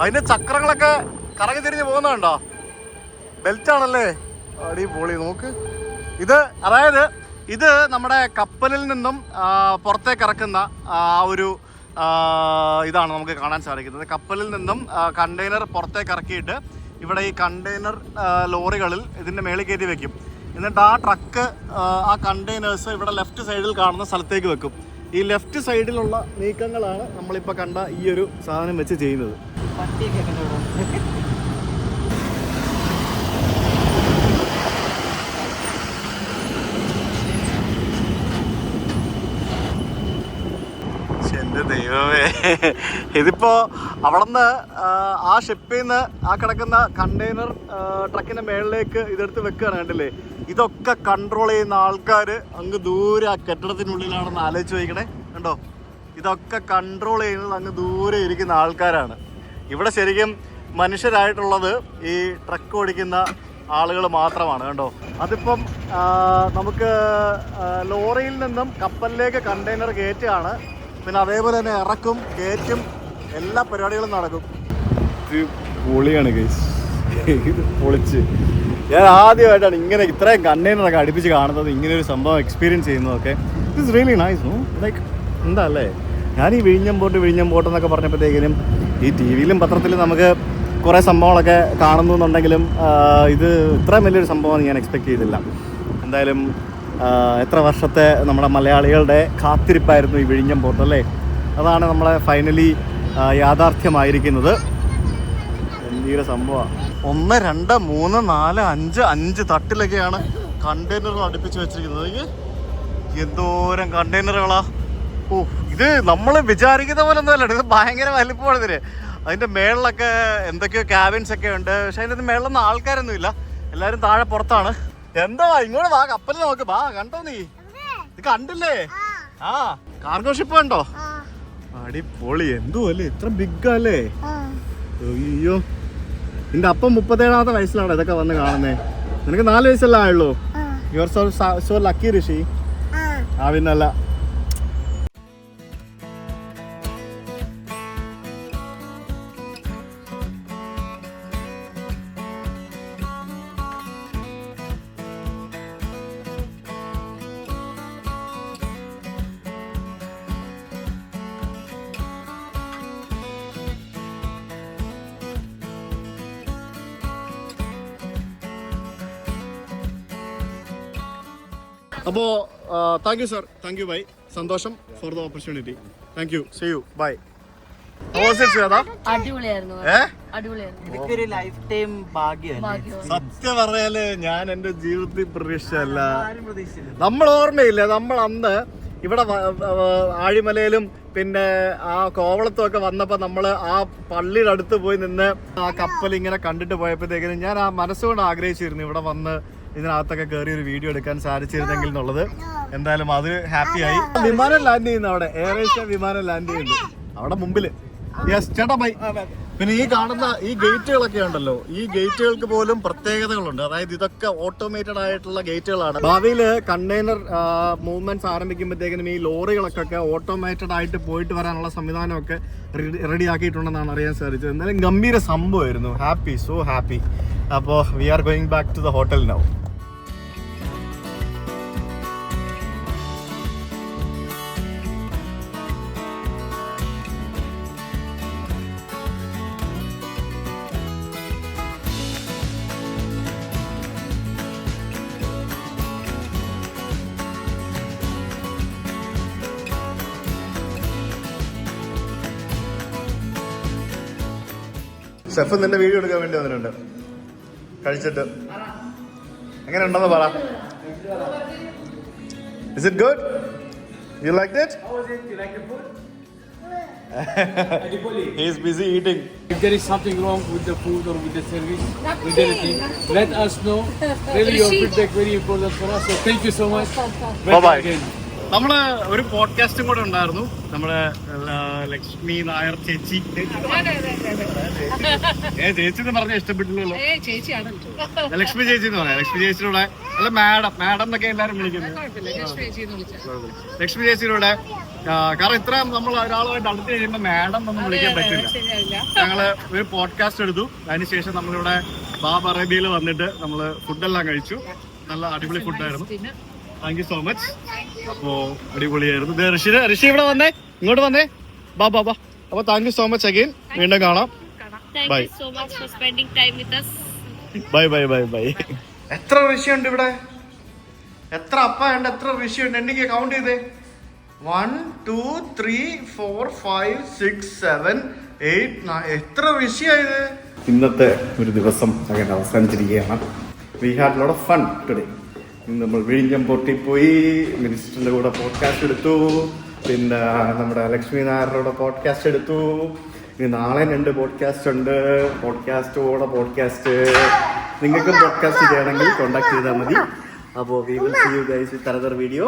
അതിന്റെ ചക്രങ്ങളൊക്കെ കറങ്ങി തിരിഞ്ഞ് പോകുന്നുണ്ടോ? ബെൽറ്റ് ആണല്ലേ, അടിപൊളി. നോക്ക് ഇത്, അതായത് ഇത് നമ്മുടെ കപ്പലിൽ നിന്നും പുറത്തേക്ക് ഇറക്കുന്ന ആ ഒരു ഇതാണ് നമുക്ക് കാണാൻ സാധിക്കുന്നത്. കപ്പലിൽ നിന്നും കണ്ടെയ്നർ പുറത്തേക്ക് ഇറക്കിയിട്ട് ഇവിടെ ഈ കണ്ടെയ്നർ ലോറികളിൽ ഇതിൻ്റെ മേളിൽ കയറ്റി വെക്കും. എന്നിട്ട് ആ ട്രക്ക് ആ കണ്ടെയ്നേഴ്സ് ഇവിടെ ലെഫ്റ്റ് സൈഡിൽ കാണുന്ന സ്ഥലത്തേക്ക് വെക്കും. ഈ ലെഫ്റ്റ് സൈഡിലുള്ള നീക്കങ്ങളാണ് നമ്മളിപ്പോൾ കണ്ട ഈ ഒരു സാധനം വെച്ച് ചെയ്യുന്നത്. എൻ്റെ ദൈവമേ, ഇതിപ്പോൾ അവിടെ നിന്ന് ആ ഷിപ്പിൽ നിന്ന് ആ കിടക്കുന്ന കണ്ടെയ്നർ ട്രക്കിൻ്റെ മേളിലേക്ക് ഇതെടുത്ത് വെക്കുകയാണ്. കണ്ടില്ലേ, ഇതൊക്കെ കൺട്രോൾ ചെയ്യുന്ന ആൾക്കാർ അങ്ങ് ദൂരെ ആ കെട്ടിടത്തിനുള്ളിലാണെന്ന് ആലോചിച്ച് വയ്ക്കണേ. കണ്ടോ, ഇതൊക്കെ കൺട്രോൾ ചെയ്യുന്നത് അങ്ങ് ദൂരെ ഇരിക്കുന്ന ആൾക്കാരാണ്. ഇവിടെ ശരിക്കും മനുഷ്യരായിട്ടുള്ളത് ഈ ട്രക്ക് ഓടിക്കുന്ന ആളുകൾ മാത്രമാണ്. കണ്ടോ, അതിപ്പം നമുക്ക് ലോറിയിൽ നിന്നും കപ്പലിലേക്ക് കണ്ടെയ്നർ കയറ്റുകയാണ്. പിന്നെ അതേപോലെ തന്നെ ഇറക്കും കയറ്റും എല്ലാ പരിപാടികളും നടക്കും. ഇത് പൊളിയാണ് ഗൈസ്, ഇത് പൊളിച്ച്. ഞാൻ ആദ്യമായിട്ടാണ് ഇങ്ങനെ ഇത്രയും കണ്ടെയ്നറൊക്കെ അടുപ്പിച്ച് കാണുന്നത്, ഇങ്ങനെ ഒരു സംഭവം എക്സ്പീരിയൻസ് ചെയ്യുന്നതൊക്കെ. It's really nice. No like എന്താ അല്ലേ, ഞാൻ ഈ വിഴിഞ്ഞം പോട്ട് എന്നൊക്കെ പറഞ്ഞപ്പോഴത്തേക്കിനും ഈ ടി വിയിലും പത്രത്തിലും നമുക്ക് കുറേ സംഭവങ്ങളൊക്കെ കാണുന്നു എന്നുണ്ടെങ്കിലും ഇത് ഇത്രയും വലിയൊരു സംഭവം ഞാൻ എക്സ്പെക്ട് ചെയ്തില്ല. എന്തായാലും എത്ര വർഷത്തെ നമ്മുടെ മലയാളികളുടെ കാത്തിരിപ്പായിരുന്നു ഈ വിഴിഞ്ഞം പോർട്ട് അല്ലേ. അതാണ് നമ്മളെ ഫൈനലി യാഥാർത്ഥ്യമായിരിക്കുന്നത്. എന്തൊരു സംഭവമാണ്. 1 2 3 4 5 തട്ടിലൊക്കെയാണ് കണ്ടെയ്നറുകൾ അടുപ്പിച്ച് വെച്ചിരിക്കുന്നത്. എന്തോരം കണ്ടെയ്നറുകളാ. ഓ, ഇത് നമ്മൾ വിചാരിക്കുന്ന പോലെ ഒന്നും അല്ല, ഇത് ഭയങ്കര വലിപ്പമാണ് ഇതിന്. അതിൻ്റെ മേളിലൊക്കെ എന്തൊക്കെയോ ക്യാബിൻസ് ഒക്കെ ഉണ്ട്. പക്ഷെ അതിൻ്റെ മേളിലൊന്നും ആൾക്കാരൊന്നും ഇല്ല, എല്ലാവരും താഴെ പുറത്താണ്. എന്താ ഇങ്ങോട്ട് വാ, കപ്പലിൽ നോക്ക് വാ. കണ്ടോ നീ ഇത്? കണ്ടില്ലേ? ആ കാർഗോ ഷിപ്പ് കണ്ടോ? അടിപൊളി. എന്തോ അല്ലേ, ഇത്ര ബിഗ് അല്ലേ. അയ്യോ, നിന്റെ അപ്പം 37ാമത്തെ വയസ്സിലാണ് ഇതൊക്കെ വന്ന് കാണുന്നേ. നിനക്ക് 4 വയസ്സല്ലേ ആയുള്ളൂ. You are so lucky Rishi. ആ പിന്നല്ല. അപ്പോൾ thank you sir, thank you bye. സന്തോഷം for the opportunity. Thank you, see you, bye. സത്യം പറഞ്ഞാല് ഞാൻ എന്റെ ജീവിതത്തിൽ പ്രതീക്ഷിച്ചല്ല. നമ്മൾ ഓർമ്മയില്ല, നമ്മൾ അന്ന് ഇവിടെ ആഴിമലയിലും പിന്നെ ആ കോവളത്തും ഒക്കെ വന്നപ്പോൾ നമ്മൾ ആ പള്ളിയുടെ അടുത്ത് പോയി നിന്ന് ആ കപ്പൽ ഇങ്ങനെ കണ്ടിട്ട് പോയപ്പോഴത്തേക്കിനും ഞാൻ ആ മനസ്സുകൊണ്ട് ആഗ്രഹിച്ചിരുന്നു ഇവിടെ വന്ന് ഇതിനകത്തൊക്കെ കയറി ഒരു വീഡിയോ എടുക്കാൻ സാധിച്ചിരുന്നെങ്കിൽ എന്നുള്ളത്. എന്തായാലും അത് ഹാപ്പിയായി. വിമാനം ലാൻഡ് ചെയ്യുന്ന അവിടെ എയർ ഏഷ്യ വിമാനം ലാൻഡ് ചെയ്യുന്നു അവിടെ മുമ്പില്. യെസ് ചേട്ടാ ബൈ. പിന്നെ ഈ കാണുന്ന ഈ ഗേറ്റുകളൊക്കെ ഉണ്ടല്ലോ, ഈ ഗേറ്റുകൾക്ക് പോലും പ്രത്യേകതകളുണ്ട്. അതായത് ഇതൊക്കെ ഓട്ടോമേറ്റഡ് ആയിട്ടുള്ള ഗേറ്റുകളാണ്. ഭാവിയിൽ കണ്ടെയ്നർ മൂവ്മെന്റ്സ് ആരംഭിക്കുമ്പോഴത്തേക്കിനും ഈ ലോറികളൊക്കെ ഓട്ടോമേറ്റഡ് ആയിട്ട് പോയിട്ട് വരാനുള്ള സംവിധാനമൊക്കെ റെഡി ആക്കിയിട്ടുണ്ടെന്നാണ് അറിയാൻ സാധിച്ചത്. എന്നാലും ഗംഭീര സംഭവമായിരുന്നു. Happy, so happy. അപ്പോൾ we are going back to the hotel now. Chef നിന്റെ വീഡിയോ എടുക്കാൻ വേണ്ടി വന്നിട്ടുണ്ട്. കഴിച്ചിട്ട് എങ്ങനെ ഉണ്ടെന്ന് പറ. Is it good? You liked it? How was it? You like the food? He's busy eating. If there is something wrong with the food or with the service, with anything, let us know. Really, your feedback very important for us. So thank you so much. Bye-bye. Again. നമ്മള് ഒരു പോഡ്കാസ്റ്റും കൂടെ ഉണ്ടായിരുന്നു നമ്മുടെ ലക്ഷ്മി നായർ ചേച്ചി. ചേച്ചി എന്ന് പറഞ്ഞാൽ ഇഷ്ടപ്പെട്ടില്ലല്ലോ. ലക്ഷ്മി ചേച്ചി എന്ന് പറയാം. ലക്ഷ്മി ചേച്ചിയുടെ അല്ല മാഡം എന്നൊക്കെ എല്ലാരും വിളിക്കുന്നത്. ലക്ഷ്മി ചേച്ചിയുടെ കാരണം ഇത്ര നമ്മൾ ഒരാളുമായിട്ട് അടുത്ത് കഴിയുമ്പോൾ മാഡം ഒന്നും വിളിക്കാൻ പറ്റില്ല. ഞങ്ങള് ഒരു പോഡ്കാസ്റ്റ് എടുത്തു. അതിനുശേഷം നമ്മളിവിടെ ബാബ് അറേബ്യയിൽ വന്നിട്ട് നമ്മള് ഫുഡെല്ലാം കഴിച്ചു. നല്ല അടിപൊളി ഫുഡായിരുന്നു. Thank you so much. അപ്പോ അടിപൊളിയായിരുന്നു. ഋഷി ഇവിടെ വന്നേ, ഇങ്ങോട്ട് വന്നേ. ബാ അപ്പൊ thank you so much again. വീണ്ടും കാണാം. Bye bye. എത്ര ഋഷിയുണ്ട് ഇവിടെ? എത്ര അപ്പയുണ്ട്? എത്ര ഋഷിയുണ്ട്? എനിക്ക് കൗണ്ട് ചെയ്തേ. 1 2 3 4 5 6 7 8 9. എത്ര ഋഷിയായത്? ഇന്നത്തെ ഒരു ദിവസം അങ്ങനെ അവസാനിച്ചിരിക്കുകയാണ്. We had lot of fun today. നമ്മൾ വിഴിഞ്ഞം പോർട്ടിൽ പോയി, മിനിസ്റ്ററിൻ്റെ കൂടെ പോഡ്കാസ്റ്റ് എടുത്തു, പിന്നെ നമ്മുടെ ലക്ഷ്മി നായരുടെ പോഡ്കാസ്റ്റ് എടുത്തു. ഇനി നാളെ 2 പോഡ്കാസ്റ്റ് ഉണ്ട്. പോഡ്കാസ്റ്റ് നിങ്ങൾക്കും പോഡ്കാസ്റ്റ് ചെയ്യണമെങ്കിൽ കോൺടാക്ട് ചെയ്താൽ മതി. അപ്പോൾ we will see you guys with another video.